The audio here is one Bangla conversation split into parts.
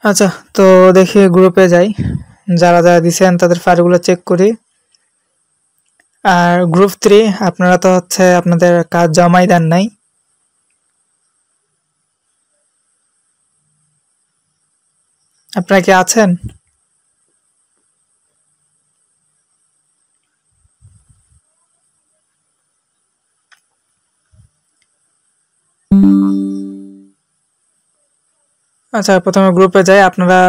আচ্ছা, তো দেখি গ্রুপে যাই, যারা যারা দিছেন তাদের ফাইলগুলো চেক করি। আর গ্রুপ 3 আপনারা তো হচ্ছে আপনাদের কাজ জমাই দেন নাই। আপনারা কি আছেন? আচ্ছা, প্রথমে গ্রুপে যাই। আপনারা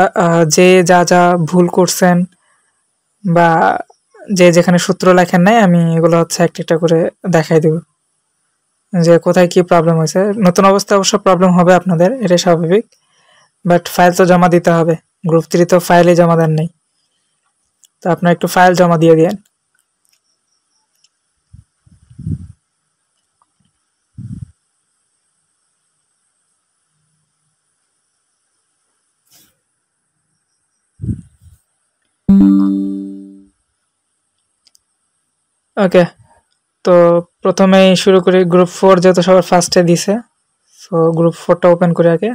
যে যা যা ভুল করছেন বা যে যেখানে সূত্র লেখেন নাই, আমি এগুলো হচ্ছে একটা একটা করে দেখাই দেব যে কোথায় কি প্রবলেম হয়েছে। নতুন অবস্থায় অবশ্য প্রবলেম হবে আপনাদের, এটাই স্বাভাবিক। বাট ফাইল তো জমা দিতে হবে। গ্রুপ 3 তো ফাইলই জমা দেন নাই, তো আপনারা একটু ফাইল জমা দিয়ে দিয়েন। ওকে, তো প্রথমেই শুরু করি। গ্রুপ 4 যেহেতু সবার ফার্স্টে দিছে, সো গ্রুপ 4টা ওপেন করি আগে।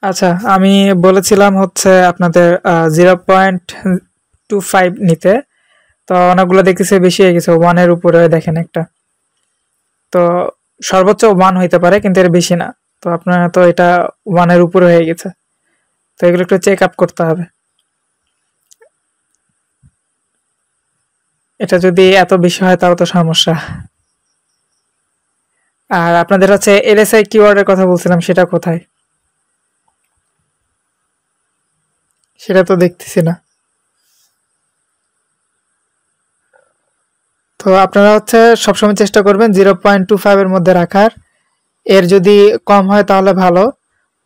আচ্ছা, আমি বলেছিলাম হচ্ছে আপনাদের 0.25 নিতে, তো অনেকগুলো দেখতেছি বেশি হয়ে গেছে। 1-এর উপরে দেখেন একটা, তো সর্বোচ্চ 1 হইতে পারে কিন্তু এর বেশি না। তো আপনার তো এটা 1-এর উপরে হয়ে গেছে, তো এগুলো একটু চেক আপ করতে হবে। এটা যদি এত বেশি হয় তাও তো সমস্যা। আর আপনাদের হচ্ছে এলএসআই কিওয়ার্ডের কথা বলছিলাম, সেটা কোথায়? সেটা তো দেখতেছি না। তো আপনারা হচ্ছে সবসময় চেষ্টা করবেন 0.25 এর মধ্যে রাখার। এর যদি কম হয় তাহলে ভালো,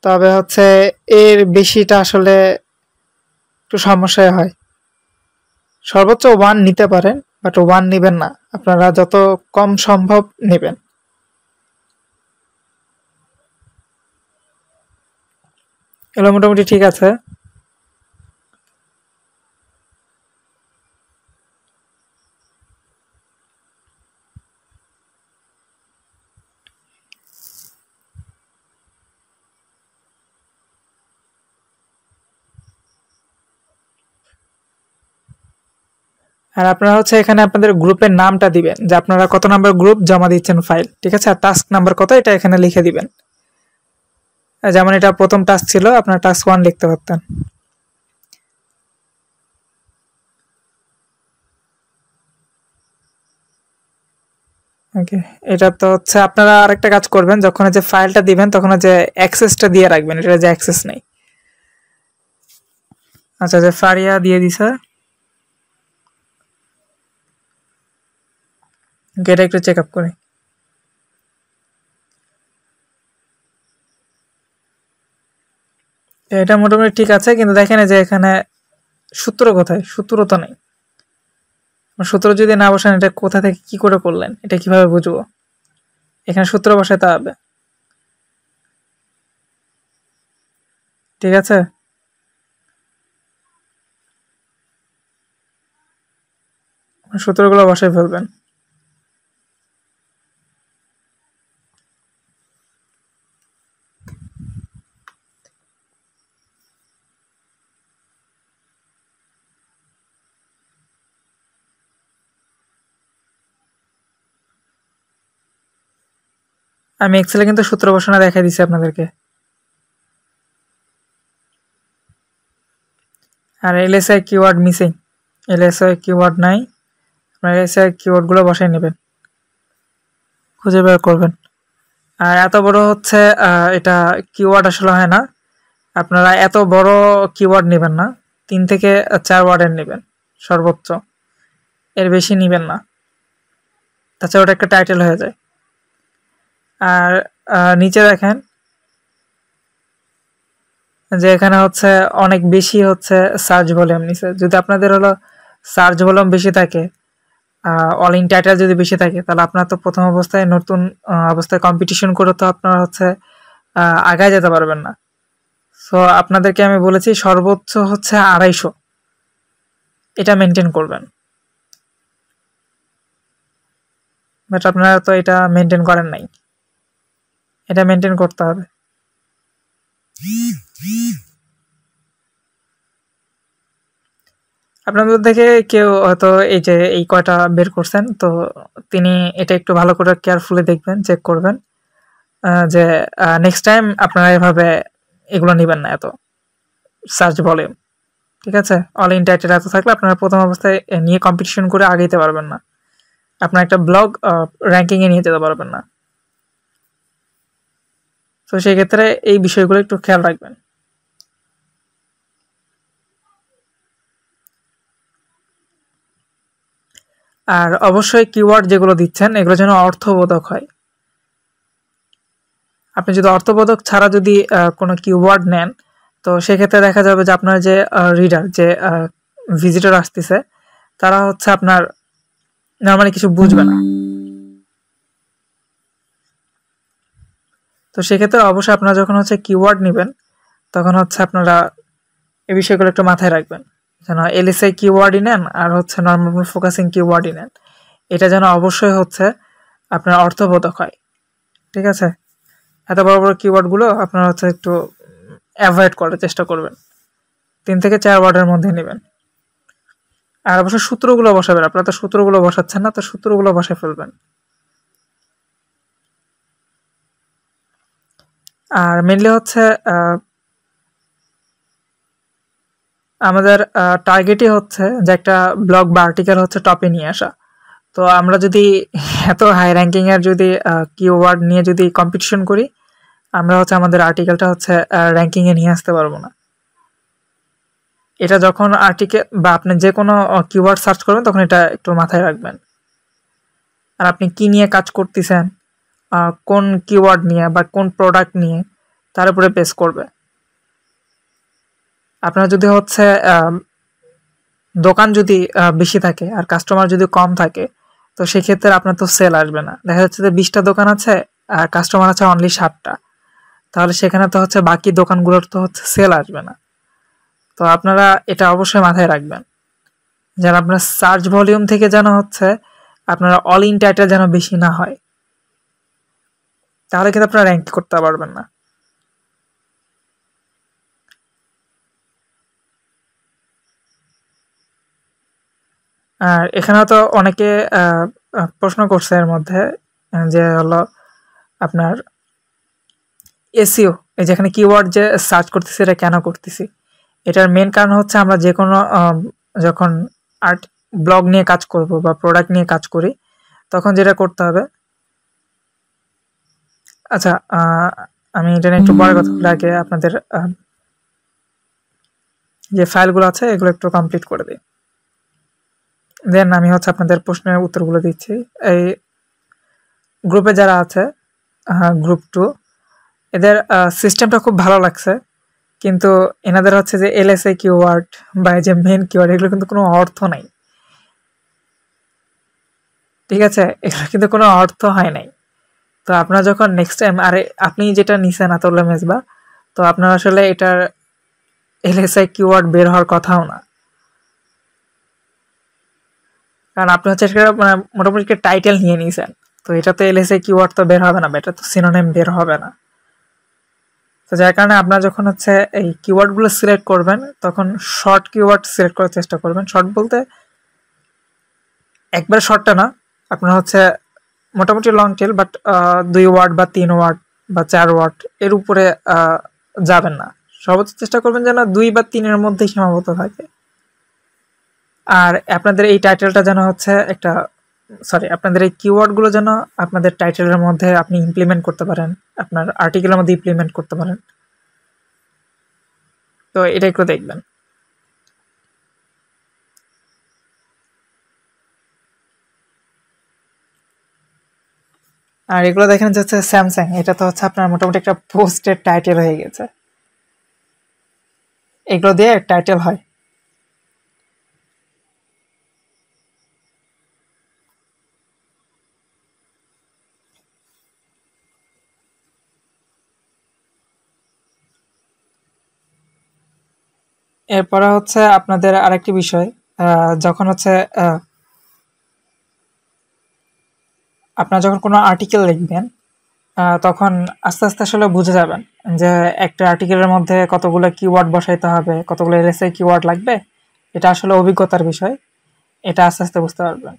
তবে হচ্ছে এর বেশিটা আসলে একটু সমস্যায় হয়। সর্বোচ্চ 1 নিতে পারেন, বাট 1 নিবেন না, আপনারা যত কম সম্ভব নেবেন। এগুলো মোটামুটি ঠিক আছে। আর আপনারা হচ্ছে এখানে আপনাদের গ্রুপের নামটা দিবেন, যে আপনারা কত নাম্বার গ্রুপ জমা দিচ্ছেন ফাইল, ঠিক আছে? আর টাস্ক নাম্বার কত এটা এখানে লিখে দিবেন। যেমন এটা প্রথম টাস্ক ছিল, আপনারা টাস্ক 1 লিখতে পারতেন। ওকে, এটা তো হচ্ছে আপনারা আরেকটা কাজ করবেন, যখন যে ফাইলটা দিবেন তখন যে অ্যাক্সেসটা দিয়ে রাখবেন, এটা যে অ্যাক্সেস নেই। আচ্ছা, যে ফারিয়া দিয়ে দিছে, এটা একটু চেক আপ করি। এটা মোটামুটি ঠিক আছে, কিন্তু দেখেন যে এখানে সূত্র কোথায়? সূত্র তো নেই। সূত্র যদি না বসান, এটা কোথা থেকে কি করে করলেন, এটা কিভাবে বুঝবো? এখানে সূত্র বসাতে হবে, ঠিক আছে? সূত্রগুলো বসাই ফেলবেন। আমি এক্সেলে কিন্তু সূত্র বসানো দেখাই দিছি আপনাদেরকে। আর LSI keyword missing, LSI keyword নাই। আপনার এলএসআই কিওয়ার্ডগুলো বসাই নেবেন, খুঁজে বের করবেন। আর এত বড় হচ্ছে এটা কিওয়ার্ড আসলে হয় না। আপনারা এত বড় কিওয়ার্ড নেবেন না, 3 থেকে 4 ওয়ার্ডের নেবেন সর্বোচ্চ, এর বেশি নেবেন না, তাছাড়া ওটা একটা টাইটেল হয়ে যায়। আর নিচে দেখেন যে এখানে হচ্ছে অনেক বেশি হচ্ছে সার্চ ভলিউম নিছে। যদি আপনাদের হলো সার্চ ভলিউম বেশি থাকে, অল ইন টাইটেল যদি বেশি থাকে, তাহলে আপনার তো প্রথম অবস্থায় নতুন অবস্থায় কম্পিটিশন করে তো আপনারা হচ্ছে আগায় যেতে পারবেন না। সো আপনাদেরকে আমি বলেছি সর্বোচ্চ হচ্ছে 250, এটা মেনটেন করবেন, বাট আপনারা তো এটা মেনটেন করেন নাই, এটা মেনটেন করতে হবে। আপনাদের থেকে কেউ হয়তো এই যে এই কয়টা বের করছেন, তো তিনি এটা একটু ভালো করে কেয়ারফুলি দেখবেন, চেক করবেন যে নেক্সট টাইম আপনারা এভাবে এগুলো নেবেন না, এত সার্চ ভলিউম। ঠিক আছে, অল ইন টাইটেল এত থাকলে আপনারা প্রথম অবস্থায় নিয়ে কম্পিটিশন করে আগাইতে পারবেন না, আপনার একটা ব্লগ র্যাঙ্কিংয়ে নিয়ে যেতে পারবেন না। তো সেই ক্ষেত্রে এই বিষয়গুলো একটু খেয়াল রাখবেন। আর অবশ্যই কিওয়ার্ড যেগুলো দিচ্ছেন এগুলো যেন অর্থবোধক হয়। আপনি যদি অর্থবোধক ছাড়া যদি কোনো কিওয়ার্ড নেন, তো সেক্ষেত্রে দেখা যাবে যে আপনার যে রিডার, যে ভিজিটর আসতেছে, তারা হচ্ছে আপনার নর্মালি কিছু বুঝবে না। তো সেক্ষেত্রে অবশ্যই আপনারা যখন হচ্ছে কিওয়ার্ড নেবেন, তখন হচ্ছে আপনারা এই বিষয়গুলো একটু মাথায় রাখবেন, যেন এলএসআই কিওয়ার্ডই নেন আর হচ্ছে নর্মাল ফোকাসিং কিওয়ার্ডই নেন, এটা যেন অবশ্যই হচ্ছে আপনার অর্থবোধক হয়। ঠিক আছে, এত বড় বড় কিওয়ার্ডগুলো আপনারা হচ্ছে একটু অ্যাভয়েড করার চেষ্টা করবেন, 3 থেকে 4 ওয়ার্ডের মধ্যে নেবেন। আর অবশ্যই সূত্রগুলো বসাবেন, আপনারা তো সূত্রগুলো বসাচ্ছেন না, তো সূত্রগুলো বসায় ফেলবেন। আর মেনলি হচ্ছে আমাদের টার্গেটই হচ্ছে যে একটা ব্লগ বা আর্টিকেল হচ্ছে টপে নিয়ে আসা। তো আমরা যদি এত হাই র্যাঙ্কিং এর যদি কিওয়ার্ড নিয়ে যদি কম্পিটিশন করি, আমরা হচ্ছে আমাদের আর্টিকেলটা হচ্ছে র্যাঙ্কিং এ নিয়ে আসতে পারবো না। এটা যখন আর্টিকেল বা আপনি যে কোনো কিওয়ার্ড সার্চ করবেন, তখন এটা একটু মাথায় রাখবেন। আর আপনি কি নিয়ে কাজ করতেছেন, কোন কিওয়ার্ড নিয়ে বা কোন প্রোডাক্ট নিয়ে, তার উপরে বেস করবে। আপনার যদি হচ্ছে দোকান যদি বেশি থাকে আর কাস্টমার যদি কম থাকে, তো সেক্ষেত্রে আপনার তো সেল আসবে না। দেখা যাচ্ছে যে 20টা দোকান আছে আর কাস্টমার আছে অনলি 7টা, তাহলে সেখানে তো হচ্ছে বাকি দোকানগুলোর তো হচ্ছে সেল আসবে না। তো আপনারা এটা অবশ্যই মাথায় রাখবেন, যেন আপনার সার্চ ভলিউম থেকে যেন হচ্ছে আপনারা অল ইন টাইটেল যেন বেশি না হয়, তাহলে কিন্তু আপনারা র্যাঙ্ক করতে পারবেন না। আর এখানেও তো অনেকে প্রশ্ন করছে এর মধ্যে, যে হলো আপনার এসইও, এই যেখানে কিওয়ার্ড যে সার্চ করতেছি এটা কেন করতেছি, এটার মেন কারণ হচ্ছে আমরা যে কোনো যখন আর্ট ব্লগ নিয়ে কাজ করব বা প্রোডাক্ট নিয়ে কাজ করি, তখন যেটা করতে হবে। আচ্ছা, আমি এটা নিয়ে একটু পরে কথা বলে আগে আপনাদের যে ফাইলগুলো আছে এগুলো একটু কমপ্লিট করে দিই, দেন আমি হচ্ছে আপনাদের প্রশ্নের উত্তরগুলো দিচ্ছি। এই গ্রুপে যারা আছে, গ্রুপ 2, এদের সিস্টেমটা খুব ভালো লাগছে, কিন্তু এনাদের হচ্ছে যে এলএসএ কিওয়ার্ড বা যে মেন কিওয়ার্ড, এগুলো কিন্তু কোনো অর্থ নাই। ঠিক আছে, এগুলো কিন্তু কোনো অর্থ হয় নাই। তো আপনারা যখন নেক্সট টাইম, আরে আপনি যেটা নিছেন আতউল্লাহ মেজবা, তো আপনার আসলে এটার এলএসআই কিওয়ার্ড বের হওয়ার কথাও না, কারণ আপনি হচ্ছে একটা মানে মোটামুটি একটা টাইটেল নিয়ে নিয়েছেন, তো এটাতে এলএসআই কিওয়ার্ড তো বের হবে না, বা এটা তো সিনোনিম বের হবে না। তো যার কারণে আপনারা যখন হচ্ছে এই কিওয়ার্ডগুলো সিলেক্ট করবেন, তখন শর্ট কিওয়ার্ড সিলেক্ট করার চেষ্টা করবেন। শর্ট বলতে একবার শর্টটা না, আপনার হচ্ছে মোটামুটি লং টেল, বাট 2 ওয়ার্ড বা 3 ওয়ার্ড বা 4 ওয়ার্ড এর উপরে যাবেন না। সর্বোচ্চ চেষ্টা করবেন যেন 2 বা 3-এর মধ্যেই সীমাবদ্ধ থাকে। আর আপনাদের এই টাইটেলটা যেন হচ্ছে একটা, সরি, আপনাদের এই কিওয়ার্ডগুলো যেন আপনাদের টাইটেলের মধ্যে আপনি ইমপ্লিমেন্ট করতে পারেন, আপনার আর্টিকেলের মধ্যে ইমপ্লিমেন্ট করতে পারেন। তো এটা একটু দেখবেন। আর এগুলো দেখেন যে হচ্ছে স্যামসাং, এটা তো হচ্ছে আপনার মোটামুটি একটা পোস্টের টাইটেল হয়ে গেছে, এগুলো দিয়ে টাইটেল হয়। এরপরে হচ্ছে আপনাদের আরেকটি বিষয়, যখন হচ্ছে আপনারা যখন কোনো আর্টিকেল লিখবেন, তখন আস্তে আস্তে আসলে বুঝে যাবেন যে একটা আর্টিকেলের মধ্যে কতগুলো কিওয়ার্ড বসাইতে হবে, কতগুলো এলএসআই কিওয়ার্ড লাগবে। এটা আসলে অভিজ্ঞতার বিষয়, এটা আস্তে আস্তে বুঝতে পারবেন।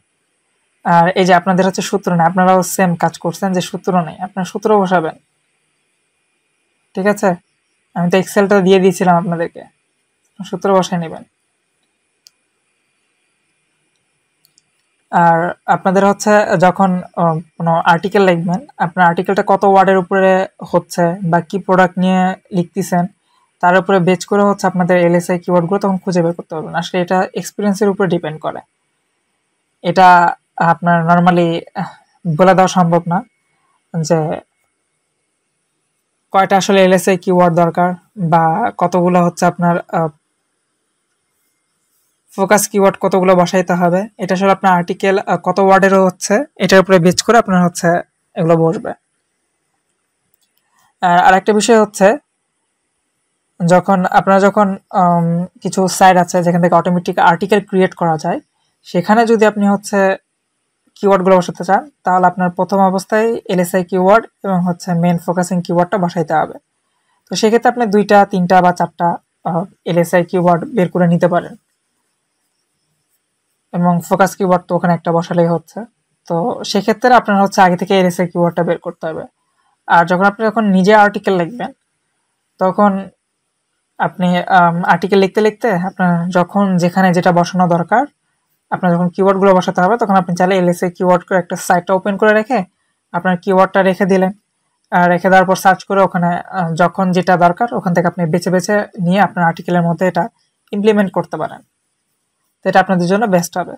আর এই যে আপনাদের হচ্ছে সূত্র নেই, আপনারাও সেম কাজ করছেন যে সূত্র নেই, আপনার সূত্র বসাবেন। ঠিক আছে, আমি তো এক্সেলটা দিয়ে দিয়েছিলাম আপনাদেরকে, সূত্র বসায় নেবেন। আর আপনাদের হচ্ছে যখন কোনো আর্টিকেল লিখবেন, আপনার আর্টিকেলটা কত ওয়ার্ডের উপরে হচ্ছে বা কি প্রোডাক্ট নিয়ে লিখতেছেন তার উপরে বেচ করে হচ্ছে আপনাদের এলএসআই কিওয়ার্ডগুলো তখন খুঁজে বের করতে পারবেন। আসলে এটা এক্সপিরিয়েন্সের উপরে ডিপেন্ড করে, এটা আপনার নর্মালি বলে দেওয়া সম্ভব না যে কয়টা আসলে এলএসআই কিওয়ার্ড দরকার বা কতগুলো হচ্ছে আপনার ফোকাস কিওয়ার্ড কতগুলো বসাইতে হবে। এটা আসলে আপনার আর্টিকেল কত ওয়ার্ডেরও হচ্ছে এটার উপরে বেচ করে আপনার হচ্ছে এগুলো বসবে। আর আরেকটা বিষয় হচ্ছে, আপনারা যখন কিছু সাইট আছে যেখান থেকে অটোমেটিক আর্টিকেল ক্রিয়েট করা যায়, সেখানে যদি আপনি হচ্ছে কিওয়ার্ডগুলো বসাতে চান তাহলে আপনার প্রথম অবস্থায় এলএসআই কিওয়ার্ড এবং হচ্ছে মেন ফোকাসিং কিওয়ার্ডটা বসাইতে হবে। তো সেক্ষেত্রে আপনি 2টা 3টা বা 4টা এলএসআই কিওয়ার্ড বের করে নিতে পারেন এবং ফোকাস কিওয়ার্ড তো ওখানে একটা বসালেই হচ্ছে। তো সেক্ষেত্রে আপনার হচ্ছে আগে থেকে এলএসআই কিওয়ার্ডটা বের করতে হবে। আর যখন নিজে আর্টিকেল লিখবেন তখন আপনি আর্টিকেল লিখতে লিখতে আপনার যখন যেখানে যেটা বসানো দরকার, আপনার যখন কিওয়ার্ডগুলো বসাতে হবে তখন আপনি চাইলে এলএসআই কিওয়ার্ড করে একটা সাইটটা ওপেন করে রেখে আপনার কিওয়ার্ডটা রেখে দিলেন। রেখে দেওয়ার পর সার্চ করে ওখানে যখন যেটা দরকার ওখান থেকে আপনি বেছে বেছে নিয়ে আপনার আর্টিকেলের মধ্যে এটা ইমপ্লিমেন্ট করতে পারেন। তো এটা আপনাদের জন্য বেস্ট হবে।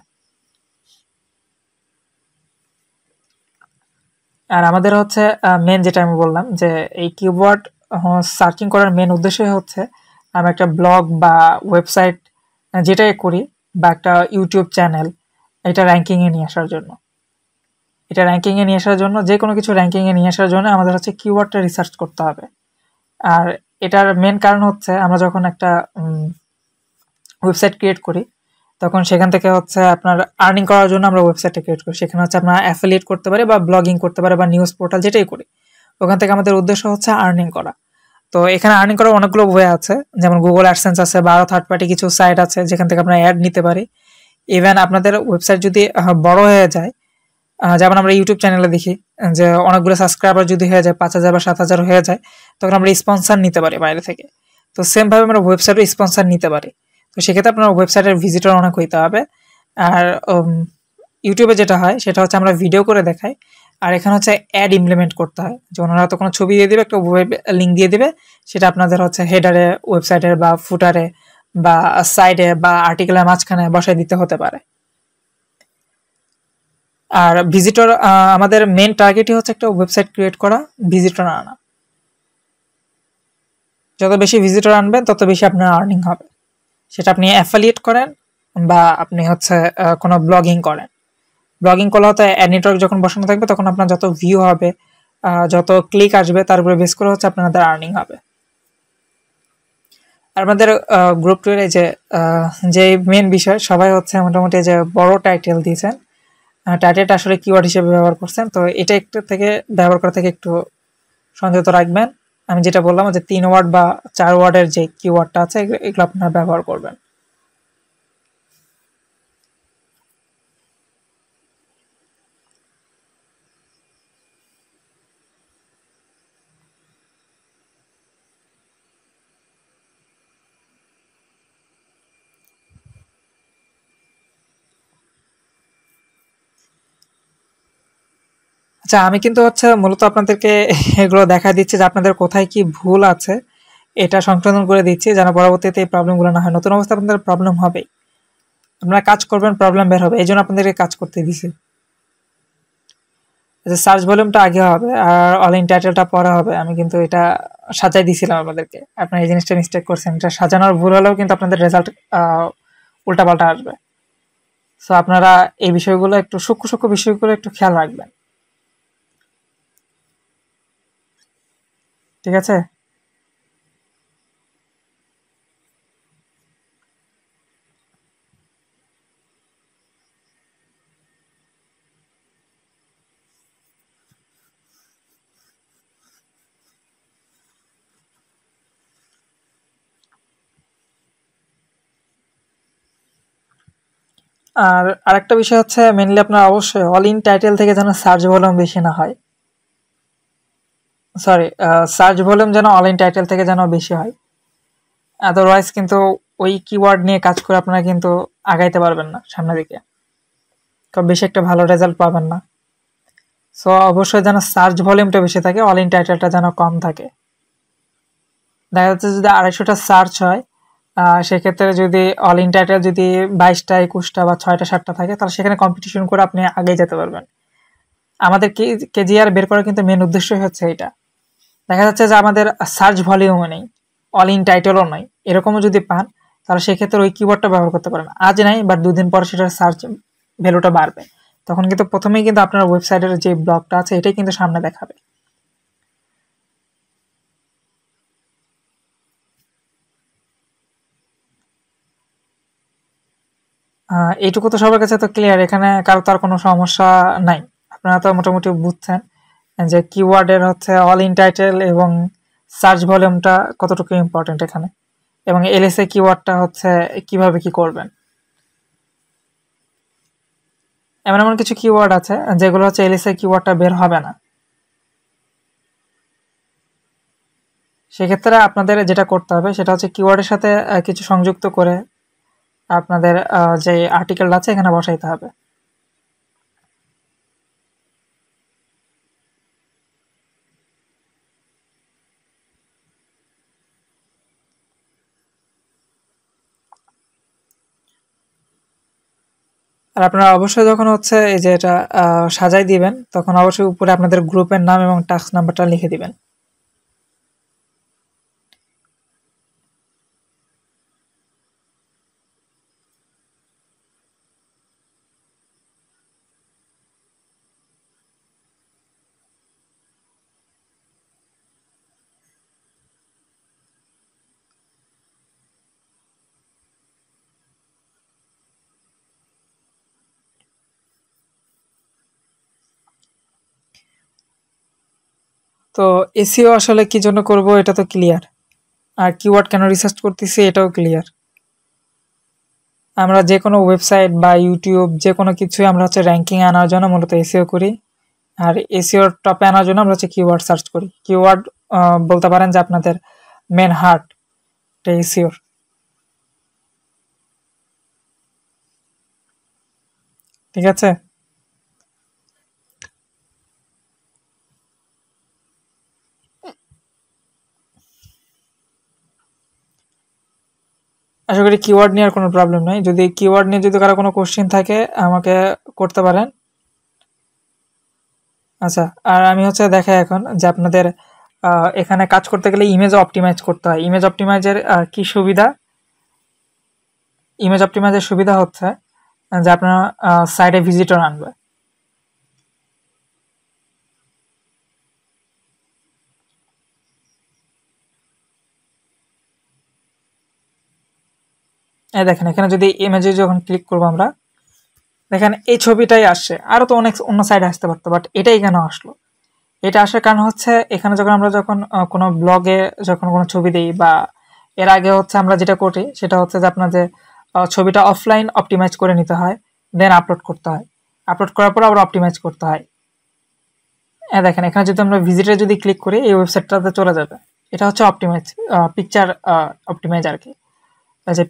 আর আমাদের হচ্ছে মেন যেটা আমি বললাম যে এই কিওয়ার্ড সার্চিং করার মেন উদ্দেশ্যই হচ্ছে আমি একটা ব্লগ বা ওয়েবসাইট যেটাই করি বা একটা ইউটিউব চ্যানেল, এটা র্যাঙ্কিংয়ে নিয়ে আসার জন্য। এটা র্যাঙ্কিংয়ে নিয়ে আসার জন্য, যে কোনো কিছু র্যাঙ্কিংয়ে নিয়ে আসার জন্য আমাদের হচ্ছে কিওয়ার্ডটা রিসার্চ করতে হবে। আর এটার মেন কারণ হচ্ছে আমরা যখন একটা ওয়েবসাইট ক্রিয়েট করি তখন সেখান থেকে হচ্ছে আপনার আর্নিং করার জন্য আমরা ওয়েবসাইটটা ক্রিয়েট করি। সেখানে হচ্ছে আপনার অ্যাফিলিয়েট করতে পারে বা ব্লগিং করতে পারে বা নিউজ পোর্টাল যেটাই করি, ওখান থেকে আমাদের উদ্দেশ্য হচ্ছে আর্নিং করা। তো এখানে আর্নিং করার অনেকগুলো ওয়ে আছে, যেমন গুগল অ্যাডসেন্স আছে বা আরও থার্ড পার্টি কিছু সাইট আছে যেখান থেকে আমরা অ্যাড নিতে পারি। ইভেন আপনাদের ওয়েবসাইট যদি বড় হয়ে যায়, যেমন আমরা ইউটিউব চ্যানেলে দেখি যে অনেকগুলো সাবস্ক্রাইবার যদি হয়ে যায় 5,000 বা 7,000 হয়ে যায়, তখন আমরা স্পন্সর নিতে পারি বাইরে থেকে। তো সেমভাবে আমরা ওয়েবসাইটে স্পন্সর নিতে পারি। তো সেক্ষেত্রে আপনার ওয়েবসাইটের ভিজিটর অনেক হইতে হবে। আর ইউটিউবে যেটা হয় সেটা হচ্ছে আমরা ভিডিও করে দেখাই, আর এখানে হচ্ছে অ্যাড ইমপ্লিমেন্ট করতে হয়, যে ওনারা তো কোনো ছবি দিয়ে দিবে, একটা ওয়েব লিঙ্ক দিয়ে দিবে, সেটা আপনাদের হচ্ছে হেডারে ওয়েবসাইটের বা ফুটারে বা সাইডে বা আর্টিকেলের মাঝখানে বসায় দিতে হতে পারে। আর ভিজিটর, আমাদের মেন টার্গেটই হচ্ছে একটা ওয়েবসাইট ক্রিয়েট করা, ভিজিটর আনা। যত বেশি ভিজিটর আনবেন তত বেশি আপনার আর্নিং হবে, সেটা আপনি অ্যাফিলিয়েট করেন বা আপনি হচ্ছে কোনো ব্লগিং করেন। ব্লগিং করলে হয়তো অ্যাড নেটওয়ার্ক যখন বসানো থাকবে তখন আপনার যত ভিউ হবে, যত ক্লিক আসবে তার উপরে বেস করে হচ্ছে আপনাদের আর্নিং হবে। আর আমাদের গ্রুপ টুর যে মেন বিষয়, সবাই হচ্ছে মোটামুটি যে বড় টাইটেল দিয়েছেন, টাইটেলটা আসলে কিওয়ার্ড হিসেবে ব্যবহার করছেন, তো এটা একটু থেকে ব্যবহার করা থেকে একটু সংযত রাখবেন। আমি যেটা বললাম যে 3 ওয়ার্ড বা 4 ওয়ার্ডের যে কিওয়ার্ডটা আছে এগুলো আপনারা ব্যবহার করবেন। আচ্ছা, আমি কিন্তু হচ্ছে মূলত আপনাদেরকে এগুলো দেখা দিচ্ছি যে আপনাদের কোথায় কি ভুল আছে এটা সংশোধন করে দিচ্ছি, যেন পরবর্তীতে এই প্রবলেমগুলো না হয়। নতুন অবস্থা আপনাদের প্রবলেম হবে, আপনারা কাজ করবেন, প্রবলেম বের হবে, এই জন্য আপনাদেরকে কাজ করতে দিছি। সার্চ ভলিউমটা আগে হবে আর অল ইন টাইটেলটা পরে হবে, আমি কিন্তু এটা সাজাই দিয়েছিলাম আপনাদেরকে, আপনারা এই জিনিসটা মিস্টেক করছেন। এটা সাজানোর ভুল হলেও কিন্তু আপনাদের রেজাল্ট উল্টাপাল্টা আসবে। সো আপনারা এই বিষয়গুলো একটু সূক্ষ্ম সূক্ষ্ম বিষয়গুলো একটু খেয়াল রাখবেন, ঠিক আছে? আর আরেকটা বিষয় হচ্ছে মেনলি আপনার অবশ্যই অল ইন টাইটেল থেকে যেন সার্চ ভলিউম বেশি না হয়, সরি সার্চ ভলিউম যেন অল ইন টাইটেল থেকে যেন বেশি হয়, আদারওয়াইজ কিন্তু ওই কিওয়ার্ড নিয়ে কাজ করে আপনারা কিন্তু আগাইতে পারবেন না সামনের দিকে, খুব বেশি একটা ভালো রেজাল্ট পাবেন না। সো অবশ্যই যেন সার্চ ভলিউমটা বেশি থাকে, অল ইন টাইটেলটা যেন কম থাকে। দেখা যাচ্ছে যদি 250টা সার্চ হয়, সেক্ষেত্রে যদি অল ইন টাইটেল যদি 22টা 21টা বা 6টা 7টা থাকে, তাহলে সেখানে কম্পিটিশন করে আপনি আগে যেতে পারবেন। আমাদের কেজিআর বের করার কিন্তু মেন উদ্দেশ্যই হচ্ছে এটা। দেখা যাচ্ছে যে আমাদের সার্চ ভলিউমও নেই, অল ইন টাইটেলও নয়, এরকমও যদি পান তাহলে সেক্ষেত্রে ওই কিওয়ার্ডটা ব্যবহার করতে পারেন। আজ নাই বাট 2 দিন পর সেটার সার্চ ভ্যালুটা বাড়বে, তখন কিন্তু প্রথমেই কিন্তু আপনার ওয়েবসাইটের যে ব্লগটা আছে এটাই কিন্তু সামনে দেখাবে। এইটুকু তো সবার কাছে তো ক্লিয়ার, এখানে কারো তার কোনো সমস্যা নাই। আপনারা তো মোটামুটি বুঝছেন যে কিওয়ার্ডের হচ্ছে অল ইন টাইটেল এবং সার্চ ভলিউমটা কতটুকু ইম্পর্টেন্ট এখানে, এবং এলএসএ কিওয়ার্ডটা হচ্ছে কিভাবে কি করবেন। এমন এমন কিছু কিওয়ার্ড আছে যেগুলো হচ্ছে এলএসএ কিওয়ার্ডটা বের হবে না, সেক্ষেত্রে আপনাদের যেটা করতে হবে সেটা হচ্ছে কিওয়ার্ডের সাথে কিছু সংযুক্ত করে আপনাদের যে আর্টিকেলটা আছে এখানে বসাইতে হবে। আর আপনারা অবশ্যই যখন হচ্ছে এই যে এটা সাজাই দিবেন, তখন অবশ্যই উপরে আপনাদের গ্রুপের নাম এবং টাস্ক নাম্বারটা লিখে দিবেন। তো এসিও আসলে কি জন্য করব এটা তো ক্লিয়ার, আর কিওয়ার্ড কেন রিসার্চ করতেছি এটাও ক্লিয়ার। আমরা যে কোনো ওয়েবসাইট বা ইউটিউব যে কোনো কিছুই আমরা হচ্ছে র্যাঙ্কিং আনার জন্য মূলত এসিও করি, আর এসিওর টপে আনার জন্য আমরা হচ্ছে কিওয়ার্ড সার্চ করি। কিওয়ার্ড বলতে পারেন যে আপনাদের মেন হার্ট এসিওর। ঠিক আছে, আশা করি কিওয়ার্ড নিয়ে আর কোনো প্রবলেম নাই। যদি কিওয়ার্ড নিয়ে যদি কারো কোনো কোশ্চেন থাকে আমাকে করতে পারেন। আচ্ছা, আর আমি হচ্ছে দেখাই এখন যে আপনাদের এখানে কাজ করতে গেলে ইমেজ অপটিমাইজ করতে হয়। ইমেজ অপটিমাইজের কি সুবিধা? ইমেজ অপটিমাইজের সুবিধা হচ্ছে যে আপনার সাইটে ভিজিটর আনবে। এই দেখেন এখানে যদি ইমেজে যখন ক্লিক করবো আমরা, দেখেন এই ছবিটাই আসছে, আরও তো অনেক অন্য সাইডে আসতে পারতো, বাট এটাই কেন আসলো? এটা আসার কারণ হচ্ছে এখানে যখন আমরা কোনো ব্লগে যখন কোনো ছবি দিই বা এর আগে হচ্ছে আমরা যেটা করি সেটা হচ্ছে যে আপনার যে ছবিটা অফলাইন অপটিমাইজ করে নিতে হয়, দেন আপলোড করতে হয়, আপলোড করার পর আবার অপটিমাইজ করতে হয়। দেখেন এখানে যদি আমরা ভিজিটে যদি ক্লিক করি এই ওয়েবসাইটটাতে চলে যাবে। এটা হচ্ছে অপটিমাইজ, পিকচার অপটিমাইজ আর কি। যে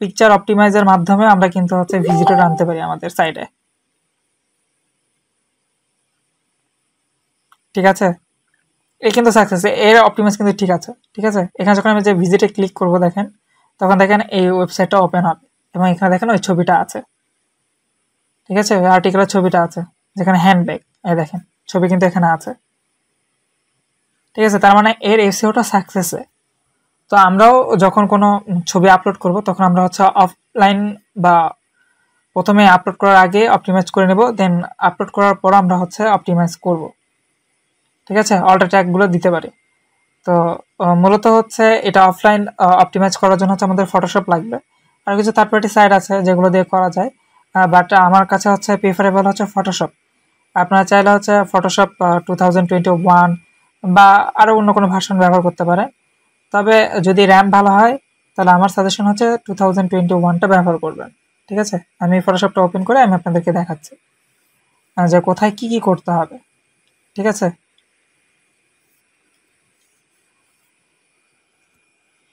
পিকচার অপটিমাইজের মাধ্যমে আমরা কিন্তু হচ্ছে ভিজিটর আনতে পারি আমাদের সাইডে। ঠিক আছে, এই কিন্তু সাকসেস, এর অপটিমাইজ কিন্তু ঠিক আছে। ঠিক আছে, এখানে যখন আমি যে ভিজিটে ক্লিক করব দেখেন, তখন দেখেন এই ওয়েবসাইটটা ওপেন হবে এবং এখানে দেখেন ওই ছবিটা আছে। ঠিক আছে, ওই আর্টিকেলের ছবিটা আছে যেখানে হ্যান্ডব্যাগ, এই দেখেন ছবি কিন্তু এখানে আছে। ঠিক আছে, তার মানে এর এসইওটা সাকসেসে। তো আমরাও যখন কোনো ছবি আপলোড করব তখন আমরা হচ্ছে অফলাইন বা প্রথমে আপলোড করার আগে অপটিমাইজ করে নেব, দেন আপলোড করার পর আমরা হচ্ছে অপটিমাইজ করব। ঠিক আছে, অল্টার ট্যাগগুলো দিতে পারি। তো মূলত হচ্ছে এটা অফলাইন অপটিমাইজ করার জন্য হচ্ছে আমাদের ফটোশপ লাগবে, আর কিছু থার্ড পার্টি সাইট আছে যেগুলো দিয়ে করা যায়, বাট আমার কাছে হচ্ছে প্রিফারেবল হচ্ছে ফটোশপ। আপনারা চাইলে হচ্ছে ফটোশপ 2021 বা আরও অন্য কোনো ভার্সন ব্যবহার করতে পারেন। তবে যদি র্যাম ভালো হয় তাহলে আমার সাজেশন হচ্ছে 2021টা ব্যবহার করবেন। ঠিক আছে, আমি ফটোশপটা ওপেন করে আমি আপনাদেরকে দেখাচ্ছি যে কোথায় কি করতে হবে। ঠিক আছে,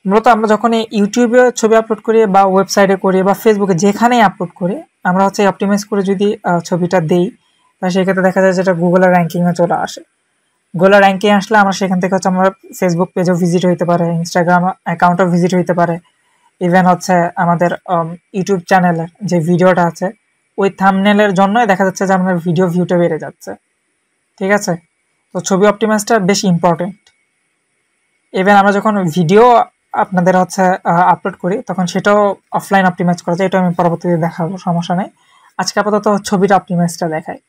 মূলত আমরা যখন ইউটিউবে ছবি আপলোড করি বা ওয়েবসাইটে করি বা ফেসবুকে যেখানেই আপলোড করি, আমরা হচ্ছে অপটিমাইজ করে যদি ছবিটা দেই, তাহলে সেক্ষেত্রে দেখা যায় যেটা গুগলের র্যাঙ্কিংয়ে চলে আসে। গুগলের র্যাঙ্কিং আসলে আমরা সেখান থেকে হচ্ছে আমরা ফেসবুক পেজও ভিজিট হইতে পারে, ইনস্টাগ্রাম অ্যাকাউন্টও ভিজিট হইতে পারে, ইভেন হচ্ছে আমাদের ইউটিউব চ্যানেলের যে ভিডিওটা আছে ওই থাম্বনেলের জন্যই দেখা যাচ্ছে যে আমাদের ভিডিও ভিউটা বেড়ে যাচ্ছে। ঠিক আছে, তো ছবি অপটিমাইজটা বেশি ইম্পর্টেন্ট। ইভেন আমরা যখন ভিডিও আপনাদের হচ্ছে আপলোড করি তখন সেটাও অফলাইন অপটিমাইজ করা যায়, এটা আমি পরবর্তীতে দেখাবো, সমস্যা নেই। আজকে আপাতত ছবিটা অপটিমাইজটা দেখাই।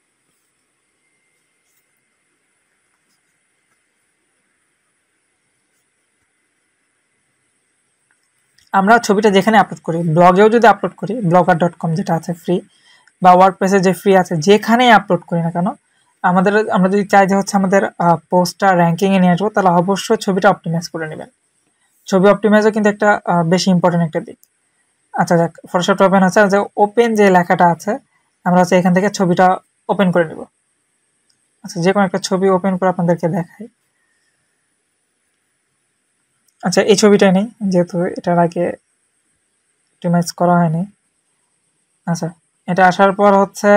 আমরা ছবিটা যেখানে আপলোড করি, ব্লগেও যদি আপলোড করি, blogger.com যেটা আছে ফ্রি, বা ওয়ার্ডপ্রেসে যে ফ্রি আছে, যেখানেই আপলোড করি না কেন, আমরা যদি চাই যে হচ্ছে আমাদের পোস্টটা র্যাঙ্কিংয়ে নিয়ে আসবো, তাহলে অবশ্যই ছবিটা অপটিমাইজ করে নেবেন। ছবি অপটিমাইজও কিন্তু একটা বেশি ইম্পর্টেন্ট একটা দিক। আচ্ছা যাক, ফটোশপটা ওপেন হচ্ছে, যে ওপেন যে লেখাটা আছে আমরা হচ্ছে এখান থেকে ছবিটা ওপেন করে নিব। আচ্ছা, যে কোনো একটা ছবি ওপেন করে আপনাদেরকে দেখাই। আচ্ছা, এই ছবিটাই নেই, যেহেতু এটার আগে অপটিমাইজ করা হয়নি। আচ্ছা, এটা আসার পর হচ্ছে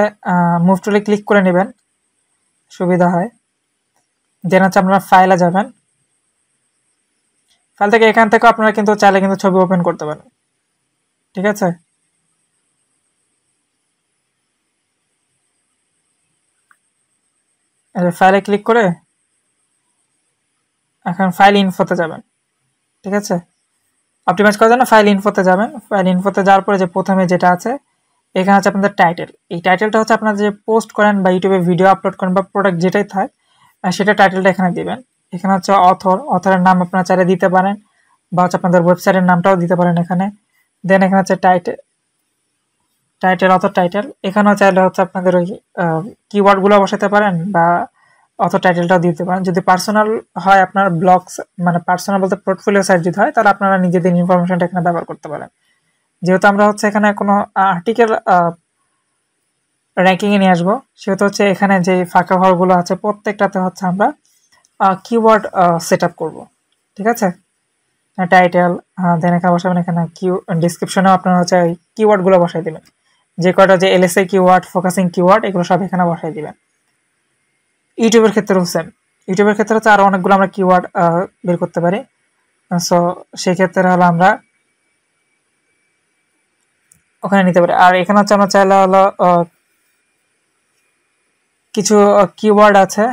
মুভ টুলে ক্লিক করে নেবেন, সুবিধা হয়। দেন হচ্ছে আপনারা ফাইলে যাবেন, ফাইল থেকে এখান থেকে আপনারা কিন্তু চাইলে কিন্তু ছবি ওপেন করতে পারেন। ঠিক আছে, ফাইলে ক্লিক করে এখন ফাইল ইনফোতে যাবেন। ঠিক আছে, অপটিমাইজ করার জন্য ফাইল ইনফোতে যাবেন। ফাইল ইনফোতে যাওয়ার পরে যে প্রথমে যেটা আছে এখানে হচ্ছে আপনাদের টাইটেল। এই টাইটেলটা হচ্ছে আপনারা যে পোস্ট করেন বা ইউটিউবে ভিডিও আপলোড করেন বা প্রোডাক্ট যেটাই থাক, সেটা টাইটেলটা এখানে দিবেন। এখানে হচ্ছে অথরের নাম আপনারা চাইলে দিতে পারেন, বা হচ্ছে আপনাদের ওয়েবসাইটের নামটাও দিতে পারেন এখানে। দেন এখানে হচ্ছে টাইটেল অথর টাইটেল, এখানেও চাইলে হচ্ছে আপনাদের ওই কিওয়ার্ডগুলো বসাতে পারেন, বা অথর টাইটেলটাও দিতে পারেন। যদি পার্সোনাল হয় আপনার ব্লগস, মানে পার্সোনাল বলতে পোর্টফোলিও সাইট যদি হয়, তাহলে আপনারা নিজেদের ইনফরমেশনটা এখানে ব্যবহার করতে পারেন। যেহেতু আমরা হচ্ছে এখানে কোনো আর্টিকেল র্যাঙ্কিংয়ে নিয়ে আসবো, সেহেতু হচ্ছে এখানে যে ফাঁকা ঘরগুলো আছে প্রত্যেকটাতে হচ্ছে আমরা কিওয়ার্ড সেট আপ করবো। ঠিক আছে, টাইটেল, দেন এখানে বসাবেন, এখানে ডিসক্রিপশনেও আপনারা হচ্ছে কিওয়ার্ডগুলো বসাই দেবেন। যে কয়টা যে এলএসএ কিওয়ার্ড, ফোকাসিং কিওয়ার্ড, এগুলো সব এখানে বসাই দিবেন। ইউটিউবের ক্ষেত্রেও সেম, ইউটিউবের ক্ষেত্রে হচ্ছে আরো অনেকগুলো আমরা কিওয়ার্ড বের করতে পারি। সো সেক্ষেত্রে হলো আমরা ওখানে নিতে পারি। আর এখানে হচ্ছে আমরা চাইলে হলো কিছু কিওয়ার্ড আছে,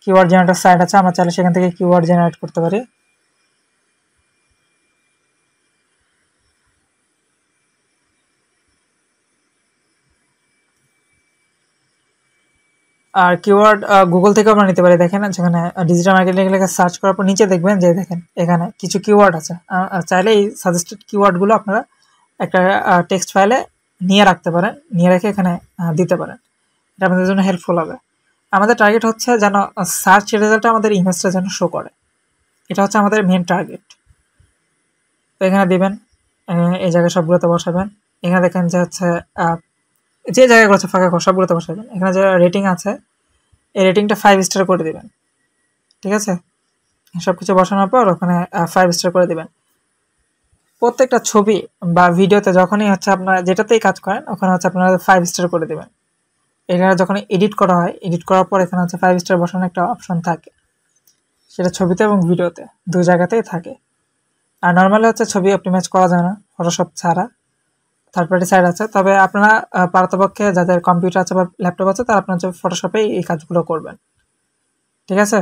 কিওয়ার্ড জেনারেটর সাইট আছে, আমরা চাইলে সেখান থেকে কিওয়ার্ড জেনারেট করতে পারি। আর কিওয়ার্ড গুগল থেকে আমরা নিতে পারি। দেখেন যেখানে ডিজিটাল মার্কেটিং লেখা সার্চ করার পর নিচে দেখবেন যে দেখেন এখানে কিছু কিওয়ার্ড আছে। চাইলে এই সাজেস্টেড কিওয়ার্ডগুলো আপনারা একটা টেক্সট ফাইলে নিয়ে রাখতে পারেন, নিয়ে রেখে এখানে দিতে পারেন। এটা আমাদের জন্য হেল্পফুল হবে। আমাদের টার্গেট হচ্ছে যেন সার্চ রেজাল্টটা আমাদের ইমেজটা যেন শো করে, এটা হচ্ছে আমাদের মেন টার্গেট। তো এখানে দিবেন, এই জায়গায় সবগুলোতে বসাবেন। এখানে দেখেন যে হচ্ছে যে জায়গাগুলো আছে ফাঁকা সবগুলোতে বসাবেন। এখানে যে রেটিং আছে এই রেটিংটা 5 স্টার করে দিবেন। ঠিক আছে, সবকিছু বসানোর পর ওখানে 5 স্টার করে দিবেন। প্রত্যেকটা ছবি বা ভিডিওতে যখনই হচ্ছে আপনারা যেটাতেই কাজ করেন ওখানে হচ্ছে আপনারা 5 স্টার করে দিবেন। এটা যখন এডিট করা হয়, এডিট করার পর এখানে হচ্ছে 5 স্টার বসানোর একটা অপশন থাকে, সেটা ছবিতে এবং ভিডিওতে দুই জায়গাতেই থাকে। আর নর্মালি হচ্ছে ছবি অপটিমাইজ করা যায় না ফটোশপ ছাড়া, থার্ড পার্টি সাইট আছে। তবে আপনারা পারতপক্ষে যাদের কম্পিউটার আছে বা ল্যাপটপ আছে তারা আপনার ফটোশপে এই কাজগুলো করবেন। ঠিক আছে,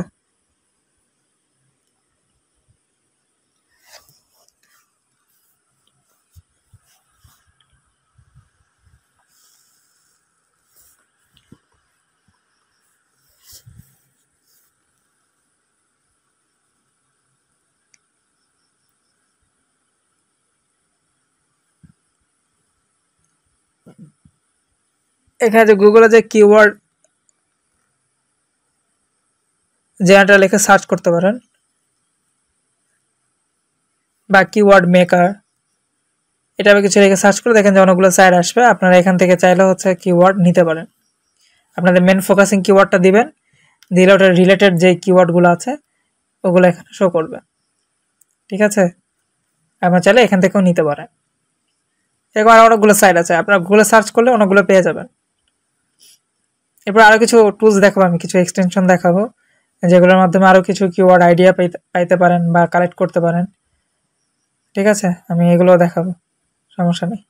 এখানে যে গুগলে যে কিওয়ার্ড জেনারেটর লিখে সার্চ করতে পারেন, বা কিওয়ার্ড মেকার, এটা আমি কিছু লিখে সার্চ করে দেখেন যে অনেকগুলো সাইট আসবে। আপনারা এখান থেকে চাইলে হচ্ছে কিওয়ার্ড নিতে পারেন। আপনাদের মেন ফোকাসিং কিওয়ার্ডটা দিবেন, দিলে ওটার রিলেটেড যে কিওয়ার্ডগুলো আছে ওগুলো এখানে শো করবে। ঠিক আছে, আপনারা চাইলে এখান থেকেও নিতে পারেন। এরকম আরও অনেকগুলো সাইট আছে, আপনারা গুগলে সার্চ করলে অনেকগুলো পেয়ে যাবেন। এরপর আরও কিছু টুলস দেখাবো, আমি কিছু এক্সটেনশন দেখাবো যেগুলোর মাধ্যমে আরও কিছু কিওয়ার্ড আইডিয়া পাইতে পারেন বা কালেক্ট করতে পারেন। ঠিক আছে, আমি এগুলো দেখাবো, সমস্যা নেই।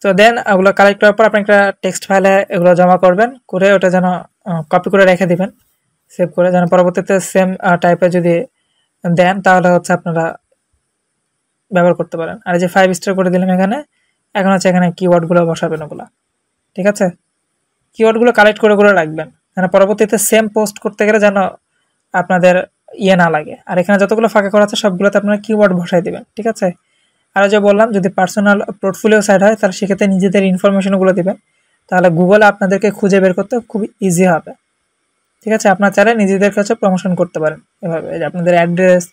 তো দেন ওগুলো কালেক্ট করার পর আপনি একটা টেক্সট ফাইলে এগুলো জমা করবেন, করে ওটা যেন কপি করে রেখে দিবেন সেভ করে, যেন পরবর্তীতে সেম টাইপের যদি দেন তাহলে হচ্ছে আপনারা ব্যবহার করতে পারেন। আর যে 5 স্টার করে দিলাম এখানে, এখন হচ্ছে এখানে কিওয়ার্ডগুলো বসাবেন ওগুলা। ঠিক আছে, কিওয়ার্ডগুলো কালেক্ট করে করে রাখবেন, যেন পরবর্তীতে সেম পোস্ট করতে গেলে যেন আপনাদের না লাগে। আর এখানে যতগুলো ফাঁকা করা আছে সবগুলোতে আপনারা কিওয়ার্ড বসাই দিবেন। ঠিক আছে, আর যে বললাম যদি পার্সোনাল পোর্টফোলিও সাইট হয় তাহলে সেক্ষেত্রে নিজেদের ইনফরমেশনগুলো দিবেন, তাহলে গুগলে আপনাদেরকে খুঁজে বের করতে খুব ইজি হবে। ঠিক আছে, আপনারা চাইলে নিজেদের কাছে প্রমোশন করতে পারেন এভাবে, যে আপনাদের অ্যাড্রেস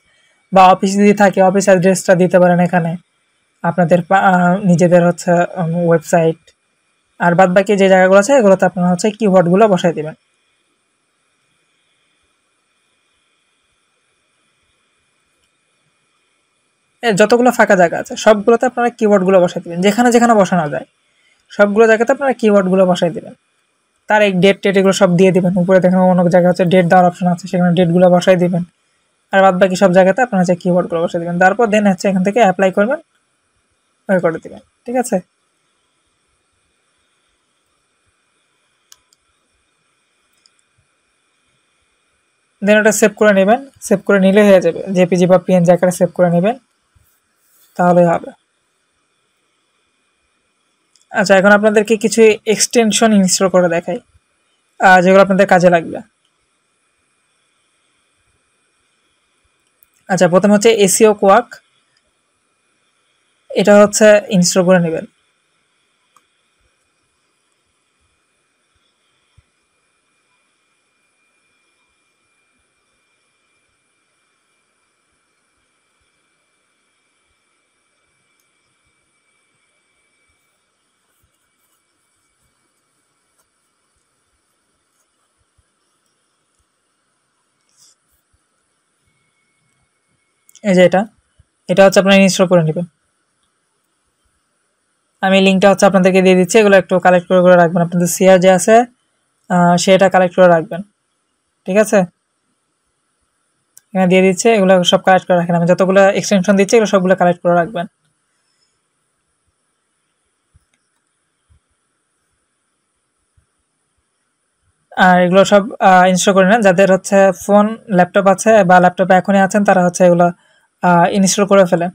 বা অফিস যদি থাকে অফিস অ্যাড্রেসটা দিতে পারেন এখানে, আপনাদের নিজেদের হচ্ছে ওয়েবসাইট, আর বাদ বাকি যে জায়গাগুলো আছে এগুলোতে আপনারা হচ্ছে কিওয়ার্ডগুলো বসাই দিবেন। যতগুলো ফাঁকা জায়গা আছে সবগুলোতে আপনারা কিওয়ার্ডগুলো বসাই দিবেন, যেখানে যেখানে বসানো যায় সবগুলো জায়গাতে আপনারা কিওয়ার্ডগুলো বসাই দিবেন। তার এই ডেট টেট এগুলো সব দিয়ে দিবেন। উপরে দেখেন অনেক জায়গা হচ্ছে ডেট দেওয়ার অপশন আছে, সেখানে ডেটগুলো বসাই দিবেন। আর বাদ বাকি সব জায়গাতে আপনারা হচ্ছে কিওয়ার্ডগুলো বসাই দিবেন। তারপর দেন হচ্ছে এখান থেকে অ্যাপ্লাই করবেন, ওই করে দিবেন। ঠিক আছে, দেন ওটা সেভ করে নেবেন। সেভ করে নিলে হয়ে যাবে, জেপিজি বা পিএনজি আকারে সেভ করে নেবেন, তাহলেই হবে। আচ্ছা, এখন আপনাদেরকে কিছু এক্সটেনশন ইনস্টল করে দেখাই যেগুলো আপনাদের কাজে লাগবে। আচ্ছা, প্রথমে হচ্ছে এসিও কোয়াক, এটা হচ্ছে ইনস্টল করে নেবেন। এই যে এটা হচ্ছে আপনারা ইনস্টল করে নেবেন। আমি লিঙ্কটা হচ্ছে আপনাদেরকে দিয়ে দিচ্ছি, এগুলো একটু কালেক্ট করে করে রাখবেন, আপনাদের শেয়ার যে আছে সেটা কালেক্ট করে রাখবেন। ঠিক আছে, এখানে দিয়ে দিচ্ছে, এগুলো সব কালেক্ট করে রাখেন। আমি যতগুলো এক্সটেনশন দিচ্ছি এগুলো সবগুলো কালেক্ট করে রাখবেন। আর এগুলো সব ইনস্টল করে নেন, যাদের হচ্ছে ফোন ল্যাপটপ আছে বা ল্যাপটপে এখনই আছেন তারা হচ্ছে এগুলো ইনস্টল করে ফেলেন,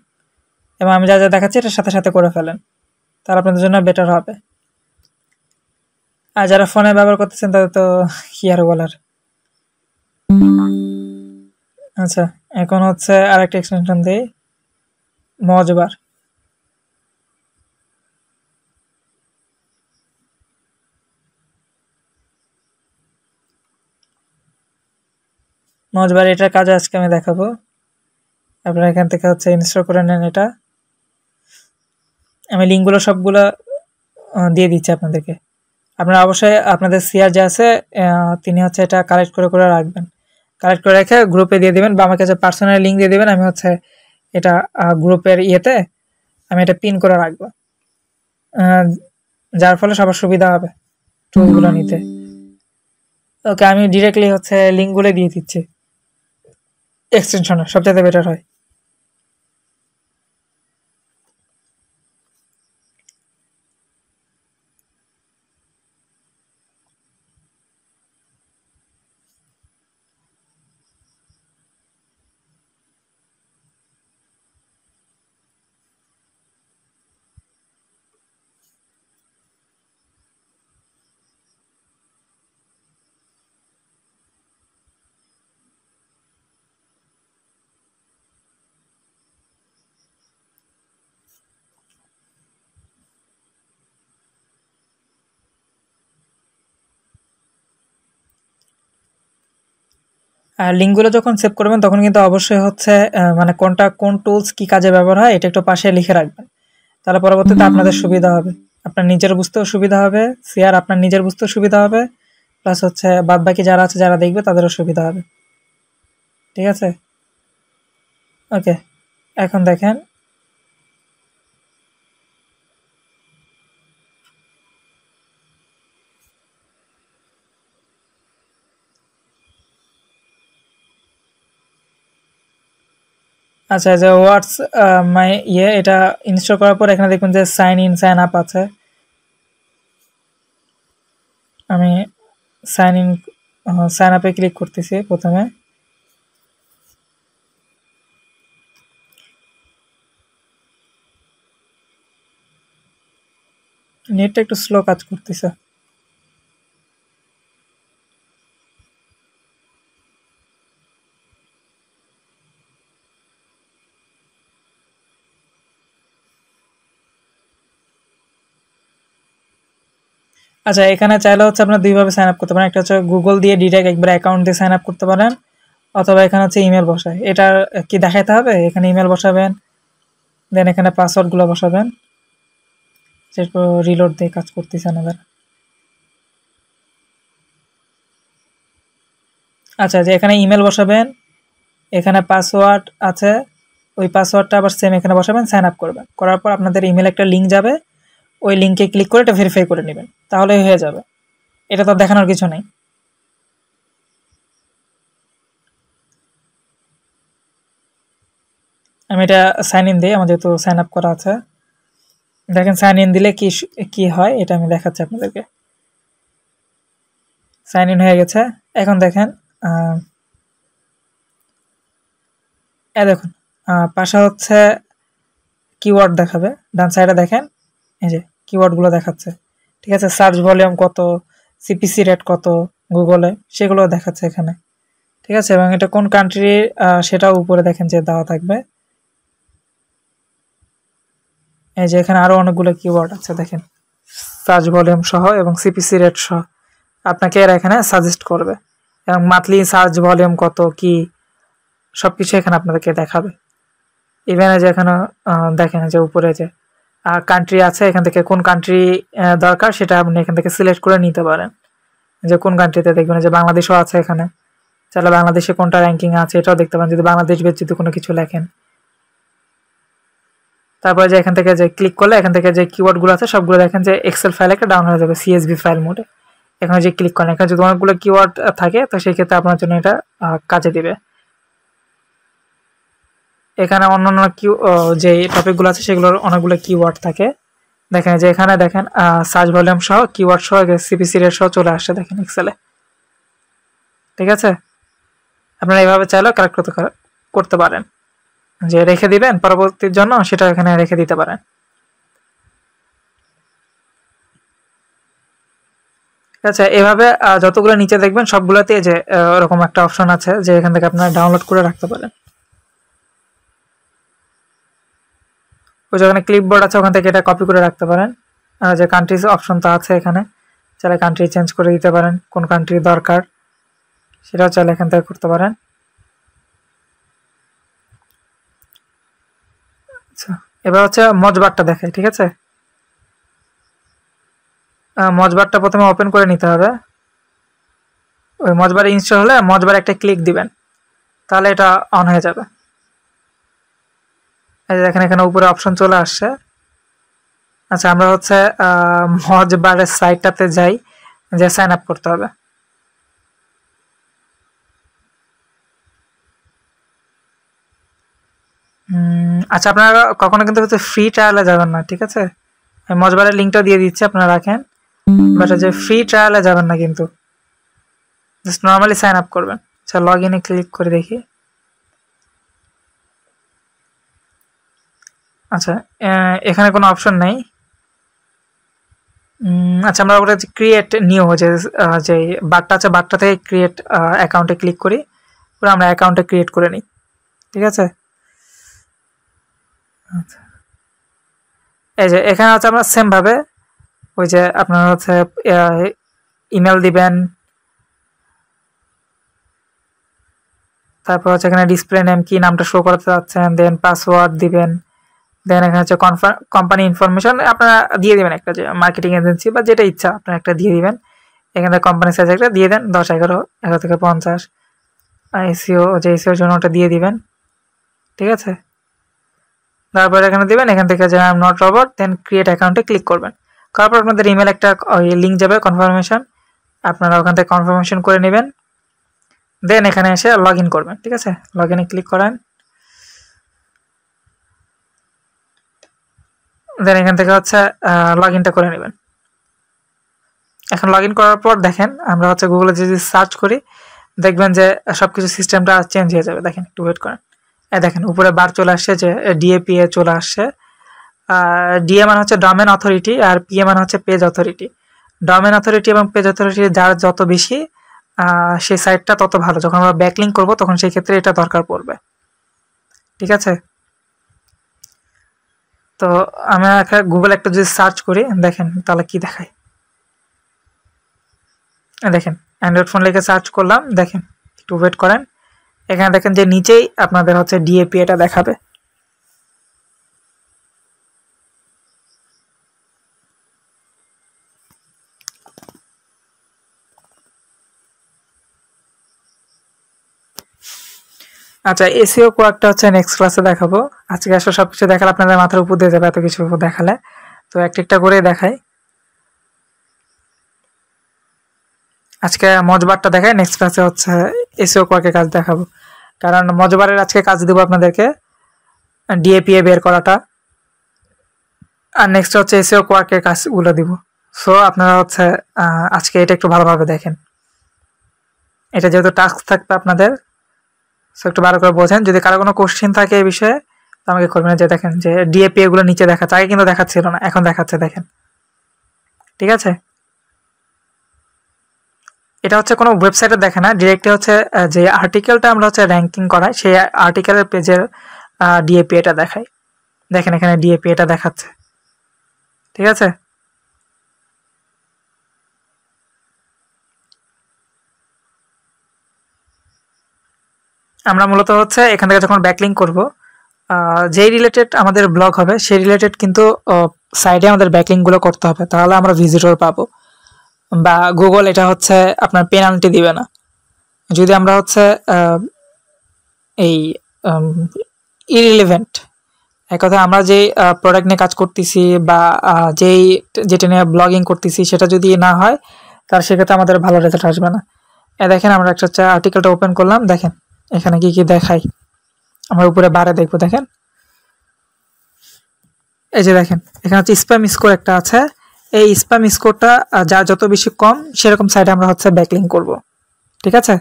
এবং আমি যা যা দেখাচ্ছি এটার সাথে সাথে করে ফেলেন, তাহলে আপনাদের জন্য বেটার হবে। আর যারা ফোনে ব্যবহার করতেছেন তাদের তো কি আর বলার। আচ্ছা, এখন হচ্ছে আরেকটা এক্সটেনশন দিই, মজবার। মজবার এটার কাজ আজকে আমি দেখাবো, আপনারা এখান থেকে হচ্ছে ইনস্টল করে নেন। এটা আমি লিঙ্কগুলো সবগুলো দিয়ে দিচ্ছি আপনাদেরকে। আপনারা অবশ্যই আপনাদের সিআর যে আছে তিনি হচ্ছে এটা কালেক্ট করে করে রাখবেন, কালেক্ট করে রেখে গ্রুপে দিয়ে দেবেন বা আমার কাছে পার্সোনাল লিঙ্ক দিয়ে দেবেন। আমি হচ্ছে এটা গ্রুপের ইয়েতে আমি এটা পিন করে রাখবো, যার ফলে সবার সুবিধা হবে টুলগুলো নিতে। ওকে, আমি ডিরেক্টলি হচ্ছে লিঙ্কগুলো দিয়ে দিচ্ছি, এক্সটেনশনে সবচেয়ে বেটার হয়। আর লিঙ্কগুলো যখন সেভ করবেন তখন কিন্তু অবশ্যই হচ্ছে মানে কোন টুলস কি কাজে ব্যবহার হয় এটা একটু পাশে লিখে রাখবেন, তাহলে পরবর্তীতে আপনাদের সুবিধা হবে, আপনার নিজের বুঝতেও সুবিধা হবে, শেয়ার আপনার নিজের বুঝতেও সুবিধা হবে, প্লাস হচ্ছে বাদ বাকি যারা আছে যারা দেখবে তাদেরও সুবিধা হবে। ঠিক আছে, ওকে। এখন দেখেন আচ্ছা, যে হোয়াটস মাই এটা ইনস্টল করার পর এখানে দেখুন যে সাইন ইন সাইন আপ আছে। আমি সাইন আপে ক্লিক করতেছি প্রথমে। নেটটা একটু স্লো কাজ করতেছে। আচ্ছা, এখানে চাইলে হচ্ছে আপনার দুইভাবে সাইন আপ করতে পারেন, একটা হচ্ছে গুগল দিয়ে ডিরেক্ট একবার অ্যাকাউন্ট দিয়ে সাইন আপ করতে পারেন, অথবা এখানে হচ্ছে ইমেল বসায়। এটা কি দেখাইতে হবে? এখানে ইমেল বসাবেন, দেন এখানে পাসওয়ার্ডগুলো বসাবেন। সেটা রিলোড দিয়ে কাজ করতেছে আমাদের। আচ্ছা, যে এখানে ইমেল বসাবেন, এখানে পাসওয়ার্ড আছে, ওই পাসওয়ার্ডটা আবার সেম এখানে বসাবেন, সাইন আপ করবেন। করার পর আপনাদের ইমেল একটা লিঙ্ক যাবে, ওই লিঙ্কে ক্লিক করে এটা ভেরিফাই করে নেবেন, তাহলেই হয়ে যাবে। এটা তো দেখানোর কিছু নেই। আমি এটা সাইন ইন দিই, আমার যেহেতু সাইন আপ করা আছে। দেখেন সাইন ইন দিলে কি হয় এটা আমি দেখাচ্ছি আপনাদেরকে। সাইন ইন হয়ে গেছে। এখন দেখেন দেখুন পাশে হচ্ছে কিওয়ার্ড দেখাবে, ডান সাইডে দেখেন এই যে কিওয়ার্ডগুলো দেখাচ্ছে। ঠিক আছে, সার্চ ভলিউম কত, সিপিসি রেট কত গুগলে, সেগুলো দেখাচ্ছে এখানে। ঠিক আছে, এবং এটা কোন কান্ট্রি সেটাও উপরে দেখেন যে দেওয়া থাকবে। এই যে এখানে আরো অনেকগুলো কিওয়ার্ড আছে দেখেন, সার্চ ভলিউম সহ এবং সিপিসি রেট সহ আপনাকে এরা এখানে সাজেস্ট করবে, এবং মান্থলি সার্চ ভলিউম কত কি সবকিছু এখানে আপনাদেরকে দেখাবে। ইভেন যে এখানে দেখেন যে উপরে যে কান্ট্রি আছে, এখান থেকে কোন কান্ট্রি দরকার সেটা আপনি এখান থেকে সিলেক্ট করে নিতে পারেন, যে কোন কান্ট্রিতে দেখবেন যে বাংলাদেশও আছে এখানে, তাহলে বাংলাদেশে কোনটা র্যাঙ্কিং আছে এটাও দেখতে পারেন যদি বাংলাদেশ বেদ যদি কোনো কিছু লেখেন। তারপরে যে এখান থেকে যে ক্লিক করলে এখান থেকে যে কিওয়ার্ডগুলো আছে সবগুলো দেখেন যে এক্সেল ফাইল একটা ডাউনলোড হয়ে যাবে সিএসভি ফাইল মোডে। এখানে যে ক্লিক করেন, এখানে যদি অনেকগুলো কিওয়ার্ড থাকে তো সেই ক্ষেত্রে আপনার জন্য এটা কাজে দিবে। এখানে অন্যান্য যে টপিকগুলো আছে সেগুলোর অনেকগুলো কিওয়ার্ড থাকে। দেখেন যে এখানে দেখেন সার্চ ভলিউম সহ কিওয়ার্ড সহ সিপিসি রেট সহ চলে আসছে দেখেন এক্সেলে। ঠিক আছে, আপনারা এইভাবে চাইলেও কালেক্ট করতে পারেন, যে রেখে দিবেন পরবর্তীর জন্য সেটা এখানে রেখে দিতে পারেন। আচ্ছা, এভাবে যতগুলো নিচে দেখবেন সবগুলোতে যে এরকম একটা অপশন আছে যে এখান থেকে আপনারা ডাউনলোড করে রাখতে পারেন। ওই যেখানে ক্লিপবোর্ড আছে ওখান থেকে এটা কপি করে রাখতে পারেন। যে কান্ট্রিজ অপশন তো আছে এখানে, চাইলে কান্ট্রি চেঞ্জ করে দিতে পারেন, কোন কান্ট্রি দরকার সেটাও চাইলে এখান থেকে করতে পারেন। আচ্ছা, এবার হচ্ছে মজবারটা দেখাই। ঠিক আছে, মজবারটা প্রথমে ওপেন করে নিতে হবে। ওই মজবার ইনস্টল হলে মজবার একটা ক্লিক দিবেন, তাহলে এটা অন হয়ে যাবে। এই দেখেন এখানে উপরে অপশন চলে আসছে। আচ্ছা, আমরা হচ্ছে মজবারের সাইটটাতে যাই, যে সাইন আপ করতে হবে। আচ্ছা, আপনারা কখনো কিন্তু হচ্ছে ফ্রি ট্রায়ালে যাবেন না। ঠিক আছে, আমি মজবারের লিঙ্কটা দিয়ে দিচ্ছি, আপনারা রাখেন, বাট যে ফ্রি ট্রায়ালে যাবেন না কিন্তু, জাস্ট নর্মালি সাইন আপ করবেন। আচ্ছা, লগ ইনে ক্লিক করে দেখি। আচ্ছা, এখানে কোনো অপশন নেই। আচ্ছা, আমরা ওটা ক্রিয়েট নিউ যে বারটা আছে বারটা থেকে ক্রিয়েট অ্যাকাউন্টে ক্লিক করি, পুরো আমরা অ্যাকাউন্টে ক্রিয়েট করে নিই। ঠিক আছে, আচ্ছা, এই যে এখানে হচ্ছে আমরা সেম ভাবে ওই যে আপনারা হচ্ছে ইমেল দিবেন, তারপর হচ্ছে এখানে ডিসপ্লে নেম কি নামটা শো করতে চাচ্ছেন, দেন পাসওয়ার্ড দিবেন, দেন এখানে হচ্ছে কোম্পানি ইনফরমেশন আপনারা দিয়ে দিবেন একটা, যে মার্কেটিং এজেন্সি বা যেটা ইচ্ছা আপনারা একটা দিয়ে দিবেন। এখানে কোম্পানি সাইজ একটা দিয়ে দেন 10, 11, 11 থেকে 50। এসইও যে এসইওর জন্য ওটা দিয়ে দিবেন, ঠিক আছে। তারপর এখানে দিবেন, এখান থেকে যে I am not robot, then create অ্যাকাউন্টে ক্লিক করবেন। করার পর আপনাদের ইমেল একটা লিঙ্ক যাবে কনফার্মেশন, আপনারা ওখান থেকে কনফার্মেশন করে নেবেন। দেন এখানে এসে লগ ইন করবেন, ঠিক আছে। লগ ইনে ক্লিক করেন, দেন এখান থেকে হচ্ছে লগ ইনটা করে নেবেন। এখন লগ ইন করার পর দেখেন আমরা হচ্ছে গুগলে যদি সার্চ করি দেখবেন যে সবকিছু সিস্টেমটা চেঞ্জ হয়ে যাবে। দেখেন একটু ওয়েট করেন, দেখেন উপরে বার চলে আসছে যে ডিএপিএ চলে আসছে। ডিএ মানে হচ্ছে ডোমেন অথরিটি, আর পিএ মানে হচ্ছে পেজ অথরিটি। ডোমেন অথরিটি এবং পেজ অথরিটি যার যত বেশি সেই সাইটটা তত ভালো। যখন আমরা ব্যাকলিঙ্ক করব তখন সেই ক্ষেত্রে এটা দরকার পড়বে, ঠিক আছে। তো আমরা গুগল একটা যদি সার্চ করি দেখেন তাহলে কি দেখায়। দেখেন অ্যান্ড্রয়েড ফোন লিখে সার্চ করলাম, দেখেন একটু ওয়েট করেন, এখানে দেখেন যে নিচেই আপনাদের হচ্ছে ডিএপি এটা দেখাবে। আচ্ছা, এসিও কোয়ার্কটা হচ্ছে নেক্সট ক্লাসে দেখাবো। আজকে আসলে সবকিছু দেখালে আপনাদের মাথার উপর দিয়ে যাবে এত কিছু দেখালে, তো একটা একটা করে দেখাই। আজকে মজবারটা দেখাই, নেক্সট ক্লাসে হচ্ছে এসিও কোয়ার্কের কাজ দেখাবো। কারণ মজবারের আজকে কাজ দেবো আপনাদেরকে ডিএপিএ বের করাটা, আর নেক্সট হচ্ছে এসিও কোয়ার্কের কাজগুলো দিব। সো আপনারা হচ্ছে আজকে এটা একটু ভালোভাবে দেখেন, এটা যেহেতু টাস্ক থাকবে আপনাদের, সো একটু ভালো করে বোঝেন। যদি কারো কোনো কোশ্চেন থাকে এই বিষয়ে তো আমাকে করবেন। যে দেখেন যে ডিএপি এগুলো নিচে দেখাচ্ছে, আগে কিন্তু দেখাচ্ছিল না, এখন দেখাচ্ছে, দেখেন, ঠিক আছে। এটা হচ্ছে কোনো ওয়েবসাইটে দেখে না, ডিরেক্টলি হচ্ছে যে আর্টিকেলটা আমরা হচ্ছে র্যাঙ্কিং করাই সেই আর্টিকেলের পেজের ডিএপি এটা দেখায়। দেখেন এখানে ডিএপি এটা দেখাচ্ছে, ঠিক আছে। আমরা মূলত হচ্ছে এখান থেকে যখন ব্যাকলিঙ্ক করব যেই রিলেটেড আমাদের ব্লগ হবে সেই রিলেটেড কিন্তু সাইডে আমাদের ব্যাকলিঙ্কগুলো করতে হবে, তাহলে আমরা ভিজিটর পাবো বা গুগল এটা হচ্ছে আপনার পেনাল্টি দিবে না। যদি আমরা হচ্ছে এই ইরিলেভেন্ট, এক কথা আমরা যেই প্রোডাক্ট নিয়ে কাজ করতেছি বা যেটা নিয়ে ব্লগিং করতেছি সেটা যদি না হয় তাহলে সেক্ষেত্রে আমাদের ভালো রেজাল্ট আসবে না। দেখেন আমরা একটা হচ্ছে আর্টিকেলটা ওপেন করলাম, দেখেন এখানে কি কি দেখাই, আমরা উপরে বারে দেখবো। দেখেন এই যে দেখেন এখানে হচ্ছে স্প্যাম স্কোর একটা আছে, এই স্প্যাম স্কোরটা যা যত বেশি কম সেরকম সাইডে আমরা হচ্ছে ব্যাকলিঙ্ক করব, ঠিক আছে।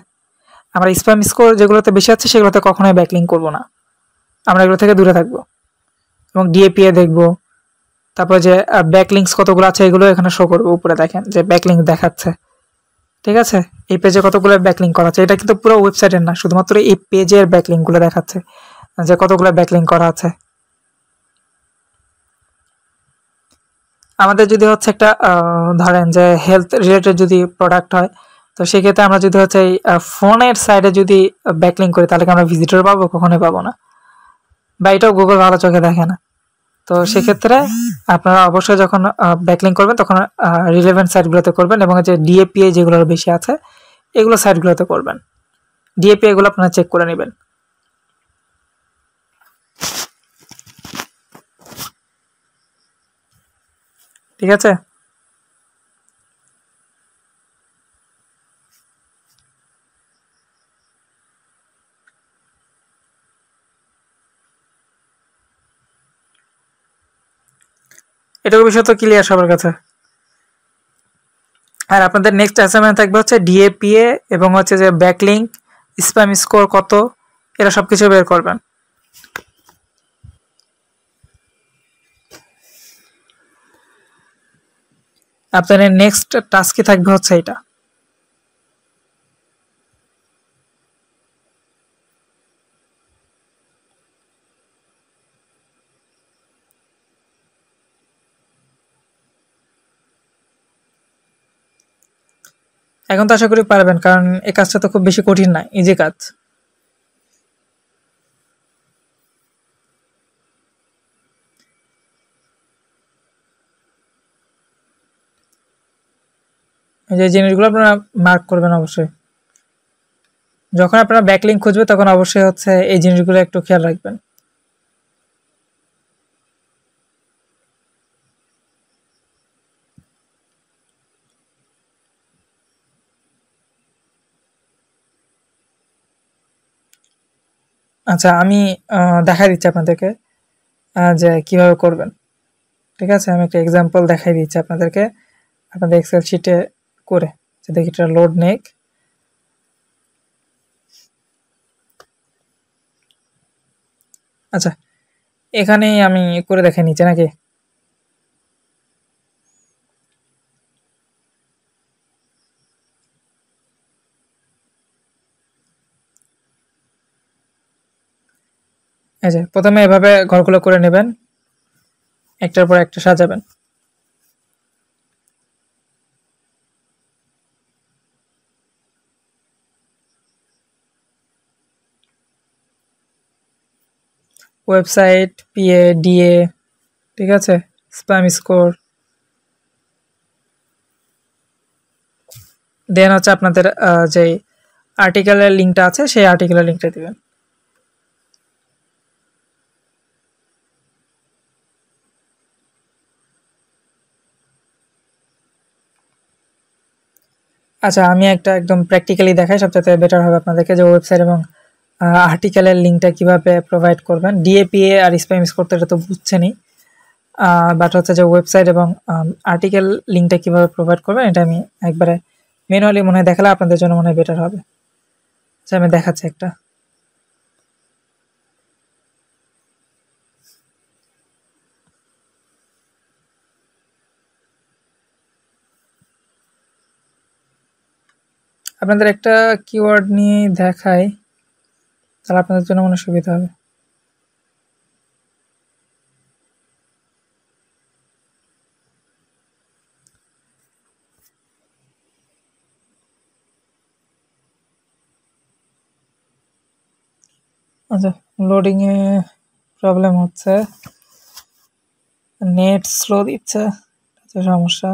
আমরা স্প্যাম স্কোর যেগুলোতে বেশি আছে সেগুলোতে কখনোই ব্যাকলিঙ্ক করব না, আমরা এগুলো থেকে দূরে থাকবো। এবং ডিএপিএ দেখবো, তারপর যে ব্যাকলিঙ্কস কতগুলো আছে এগুলো এখানে শো করবো। উপরে দেখেন যে ব্যাকলিঙ্ক দেখাচ্ছে, ঠিক আছে। এই পেজে কতগুলো ব্যাকলিঙ্ক করা আছে, এটা কিন্তু পুরো ওয়েবসাইটের না, শুধুমাত্র এই পেজের ব্যাকলিঙ্কগুলো দেখাচ্ছে যে কতগুলো ব্যাকলিঙ্ক করা আছে। আমাদের যদি হচ্ছে একটা ধরেন যে হেলথ রিলেটেড যদি প্রোডাক্ট হয় তো সেক্ষেত্রে আমরা যদি হচ্ছে এই ফোনের সাইডে যদি ব্যাকলিঙ্ক করি তাহলে কি আমরা ভিজিটর পাবো? কখনোই পাবো না, বা এটাও গুগল ভালো চোখে দেখে না। তো সেক্ষেত্রে আপনারা অবশ্যই যখন ব্যাকলিঙ্ক করবেন তখন রিলেভেন্ট সাইটগুলোতে করবেন, এবং যে ডিএপিএ যেগুলোর বেশি আছে এগুলো সাইটগুলোতে করবেন। ডিএপিএ এগুলো আপনারা চেক করে নেবেন, ঠিক আছে। এটুকু বিষয় তো ক্লিয়ার সবার কাছে। আর আপনাদের নেক্সট অ্যাসাইনমেন্ট থাকবে হচ্ছে ডিএপিএ এবং হচ্ছে যে ব্যাকলিঙ্ক, স্প্যাম স্কোর কত, এরা সব কিছু বের করবেন। আপনাদের নেক্সট টাস্কই থাকবে হচ্ছে এটা। এখন তো আশা করি পারবেন, কারণ এই কাজটা তো খুব বেশি কঠিন না, ইজি কাজ। যে জিনিসগুলো আপনারা মার্ক করবেন অবশ্যই। যখন আপনারা ব্যাকলিঙ্ক খুঁজবে তখন অবশ্যই হচ্ছে এই জিনিসগুলো একটু খেয়াল রাখবেন। আচ্ছা, আমি দেখাই দিচ্ছি আপনাদেরকে যে কিভাবে করবেন। ঠিক আছে, আমি একটা এক্সাম্পল দেখাই দিচ্ছি আপনাদেরকে আপনাদের এক্সেল শিটে করে, যে দেখি এটা লোড নেক। আচ্ছা, এখানেই আমি করে দেখাই নিচে নাকি। এই যে প্রথমে এভাবে ঘরগুলো করে নেবেন, একটার পর একটা সাজাবেন। ওয়েবসাইট, পিএ, ডিএ, ঠিক আছে, স্প্যাম স্কোর, দেন হচ্ছে আপনাদের যে আর্টিকেলের লিঙ্কটা আছে সেই আর্টিকেলের লিঙ্কটা দিবেন। আচ্ছা, আমি একটা একদম প্র্যাকটিক্যালি দেখাই, সবচেয়ে বেটার হবে আপনাদেরকে, যে ওয়েবসাইট এবং আর্টিকেলের লিঙ্কটা কিভাবে প্রোভাইড করবেন। ডিএপিএ আর স্প্যাম স্কোর তো এটা তো বুঝছেনই, বাট হচ্ছে যে ওয়েবসাইট এবং আর্টিকেল লিঙ্কটা কিভাবে প্রোভাইড করবেন এটা আমি একবারে ম্যানুয়ালি মনে হয় দেখালে আপনাদের জন্য মনে হয় বেটার হবে। আচ্ছা, আমি দেখাচ্ছি একটা। আপনাদের একটা কিওয়ার্ড নিয়ে দেখাই, তাহলে আপনাদের জন্য মনে সুবিধা হবে। আচ্ছা, লোডিং এ প্রবলেম হচ্ছে, নেট স্লো দিচ্ছে, সমস্যা।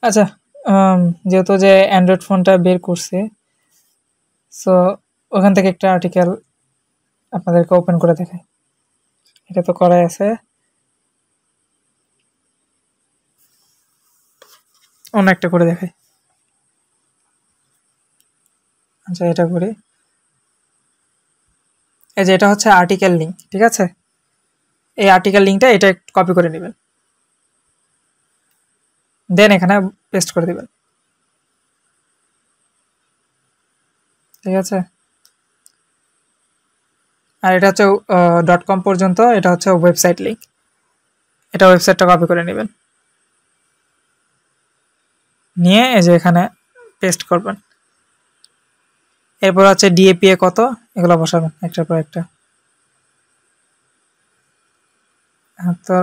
আচ্ছা, যেহেতু যে অ্যান্ড্রয়েড ফোনটা বের করছে, সো ওখান থেকে একটা আর্টিকেল আপনাদেরকে ওপেন করে দেখায়। এটা তো করাই আছে, অন্য একটা করে দেখাই। আচ্ছা, এটা করি। এই যে এটা হচ্ছে আর্টিকেল লিঙ্ক, ঠিক আছে, এই আর্টিকেল লিঙ্কটা এটা কপি করে নেবেন, দেন এখানে পেস্ট করে দিবেন। ঠিক আছে, আর এটা হচ্ছে .com পর্যন্ত, এটা হচ্ছে ওয়েবসাইট লিঙ্ক, এটা ওয়েবসাইটটা কপি করে নেবেন, নিয়ে এই যে এখানে পেস্ট করবেন। এরপর হচ্ছে ডিএপিএ কত, এগুলো বসাবেন একটার পর একটা। তো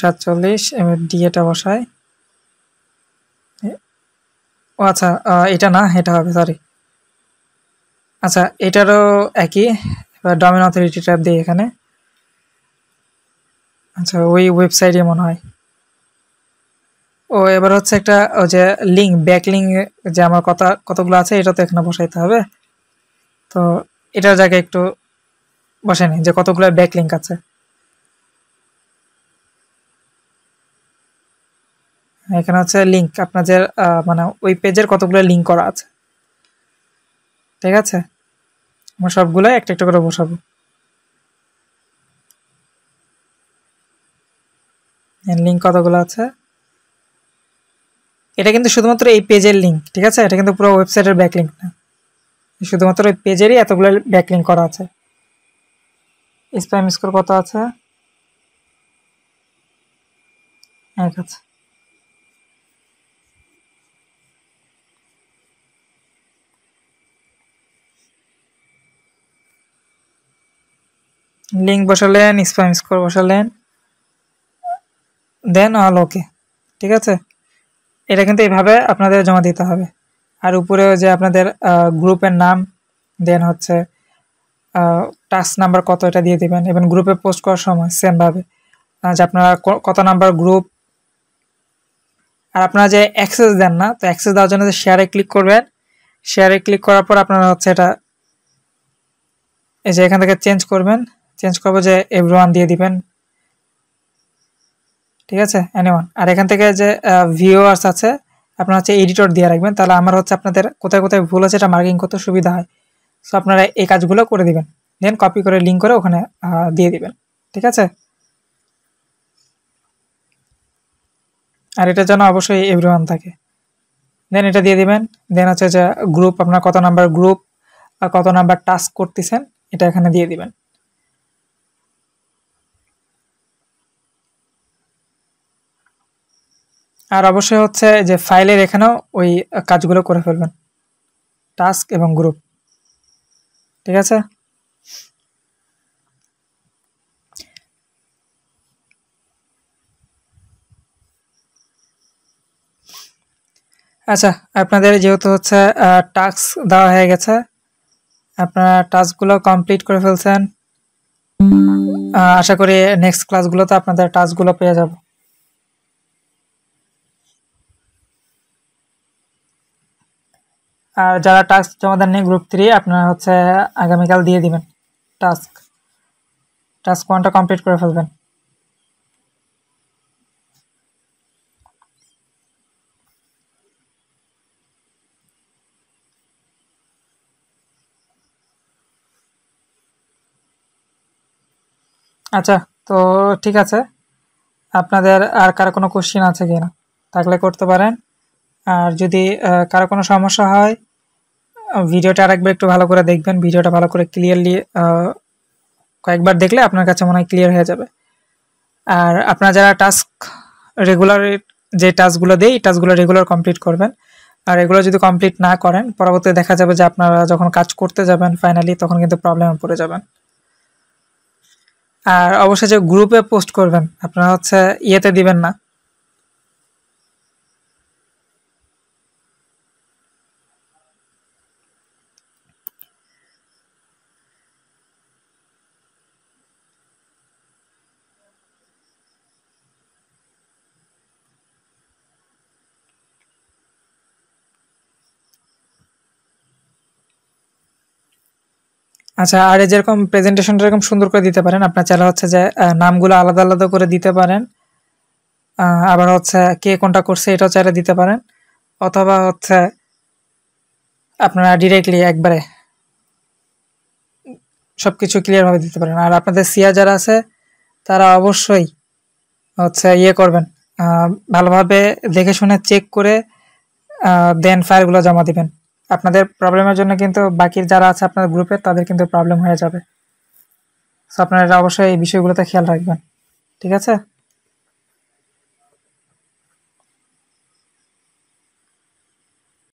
47, এবার ডিএটা বসায়। ও আচ্ছা, এটা না, এটা হবে, সরি। আচ্ছা, এটারও একই, এবার ডোমেন অথরিটি ট্যাব দিই এখানে। আচ্ছা, ওই ওয়েবসাইটে মনে হয়। ও এবার হচ্ছে একটা ওই যে লিঙ্ক, ব্যাক লিঙ্ক, যে আমার কতগুলো আছে এটা তো এখানে বসাইতে হবে। তো এটার জায়গায় একটু বসাই নি যে কতগুলো ব্যাক লিঙ্ক আছে। এখানে হচ্ছে লিঙ্ক আপনাদের মানে ওই পেজের কতগুলো লিঙ্ক করা আছে, ঠিক আছে, আমরা সবগুলো একটা একটা করে বসাবো। লিঙ্ক কতগুলো আছে, এটা কিন্তু শুধুমাত্র এই পেজের লিঙ্ক, ঠিক আছে, এটা কিন্তু পুরো ওয়েবসাইটের ব্যাক লিঙ্ক না, শুধুমাত্র ওই পেজেরই এতগুলো ব্যাক লিঙ্ক করা আছে। স্প্যাম স্কোর কত আছে, 1 আছে। লিঙ্ক বসালেন, স্প্যাম স্কোর বসালেন, দেন অল ওকে। ঠিক আছে, এটা কিন্তু এইভাবে আপনাদের জমা দিতে হবে। আর উপরেও যে আপনাদের গ্রুপের নাম, দেন হচ্ছে টাস্ক নাম্বার কত, এটা দিয়ে দিবেন। এবং গ্রুপে পোস্ট করার সময় সেমভাবে যে আপনারা কত নাম্বার গ্রুপ। আর আপনারা যে অ্যাক্সেস দেন না, তো অ্যাক্সেস দেওয়ার জন্য যে শেয়ারে ক্লিক করবেন, শেয়ারে ক্লিক করার পর আপনারা হচ্ছে এটা এই যে এখান থেকে চেঞ্জ করবেন, চেঞ্জ করবো যে এভরিওয়ান দিয়ে দিবেন। ঠিক আছে, এনিওয়ান। আর এখান থেকে যে ভিউয়ার্স আছে আপনারা হচ্ছে এডিটর দিয়ে রাখবেন, তাহলে আমার হচ্ছে আপনাদের কোথায় কোথায় ভুল আছে এটা মার্কিং করতে সুবিধা হয়। সো আপনারা এই কাজগুলো করে দিবেন, দেন কপি করে লিঙ্ক করে ওখানে দিয়ে দিবেন। ঠিক আছে, আর এটার জন্য অবশ্যই এভরিওয়ান থাকে। দেন এটা দিয়ে দিবেন। দেন হচ্ছে যে গ্রুপ, আপনার কত নাম্বার গ্রুপ আর কত নাম্বার টাস্ক করতেছেন এটা এখানে দিয়ে দিবেন। আর অবশ্যই হচ্ছে যে ফাইলের এখানেও ওই কাজগুলো করে ফেলবেন, টাস্ক এবং গ্রুপ। ঠিক আছে, আচ্ছা আপনাদের যেহেতু হচ্ছে টাস্ক দেওয়া হয়ে গেছে, আপনারা টাস্কগুলো কমপ্লিট করে ফেলছেন, আশা করি নেক্সট ক্লাসগুলোতে আপনাদের টাস্কগুলো পেয়ে যাব। আর যারা টাস্ক জমা দেননি গ্রুপ 3, আপনারা হচ্ছে আগামীকাল দিয়ে দিবেন টাস্ক, টাস্ক 1টা কমপ্লিট করে ফেলবেন। আচ্ছা, তো ঠিক আছে, আপনাদের আর কারো কোনো কোশ্চেন আছে কি না থাকলে করতে পারেন। আর যদি কারো কোনো সমস্যা হয়, ভিডিওটা আরেকবার একটু ভালো করে দেখবেন, ভিডিওটা ভালো করে ক্লিয়ারলি কয়েকবার দেখলে আপনার কাছে মনে হয় ক্লিয়ার হয়ে যাবে। আর আপনারা যারা টাস্ক রেগুলার, যে টাস্কগুলো দেয় এই টাস্কগুলো রেগুলার কমপ্লিট করবেন। আর এগুলো যদি কমপ্লিট না করেন, পরবর্তীতে দেখা যাবে যে আপনারা যখন কাজ করতে যাবেন ফাইনালি, তখন কিন্তু প্রবলেমে পড়ে যাবেন। আর অবশ্যই যে গ্রুপে পোস্ট করবেন, আপনারা হচ্ছে ইয়েতে দিবেন না, আচ্ছা। আর যেরকম প্রেজেন্টেশনটা এরকম সুন্দর করে দিতে পারেন, আপনার চাইলে হচ্ছে যে নামগুলো আলাদা আলাদা করে দিতে পারেন। আবার হচ্ছে কে কোনটা করছে এটাও চাইলে দিতে পারেন, অথবা হচ্ছে আপনারা ডিরেক্টলি একবারে সবকিছু ক্লিয়ারভাবে দিতে পারেন। আর আপনাদের সিয়া যারা আছে তারা অবশ্যই হচ্ছে ইয়ে করবেন, ভালোভাবে দেখে শুনে চেক করে দেন ফাইলগুলো জমা দিবেন। আপনাদের প্রবলেমের জন্য কিন্তু বাকি যারা আছে আপনাদের গ্রুপে তাদের কিন্তু প্রবলেম হয়ে যাবে। সো আপনারা অবশ্যই এই বিষয়গুলোতে খেয়াল রাখবেন। ঠিক আছে।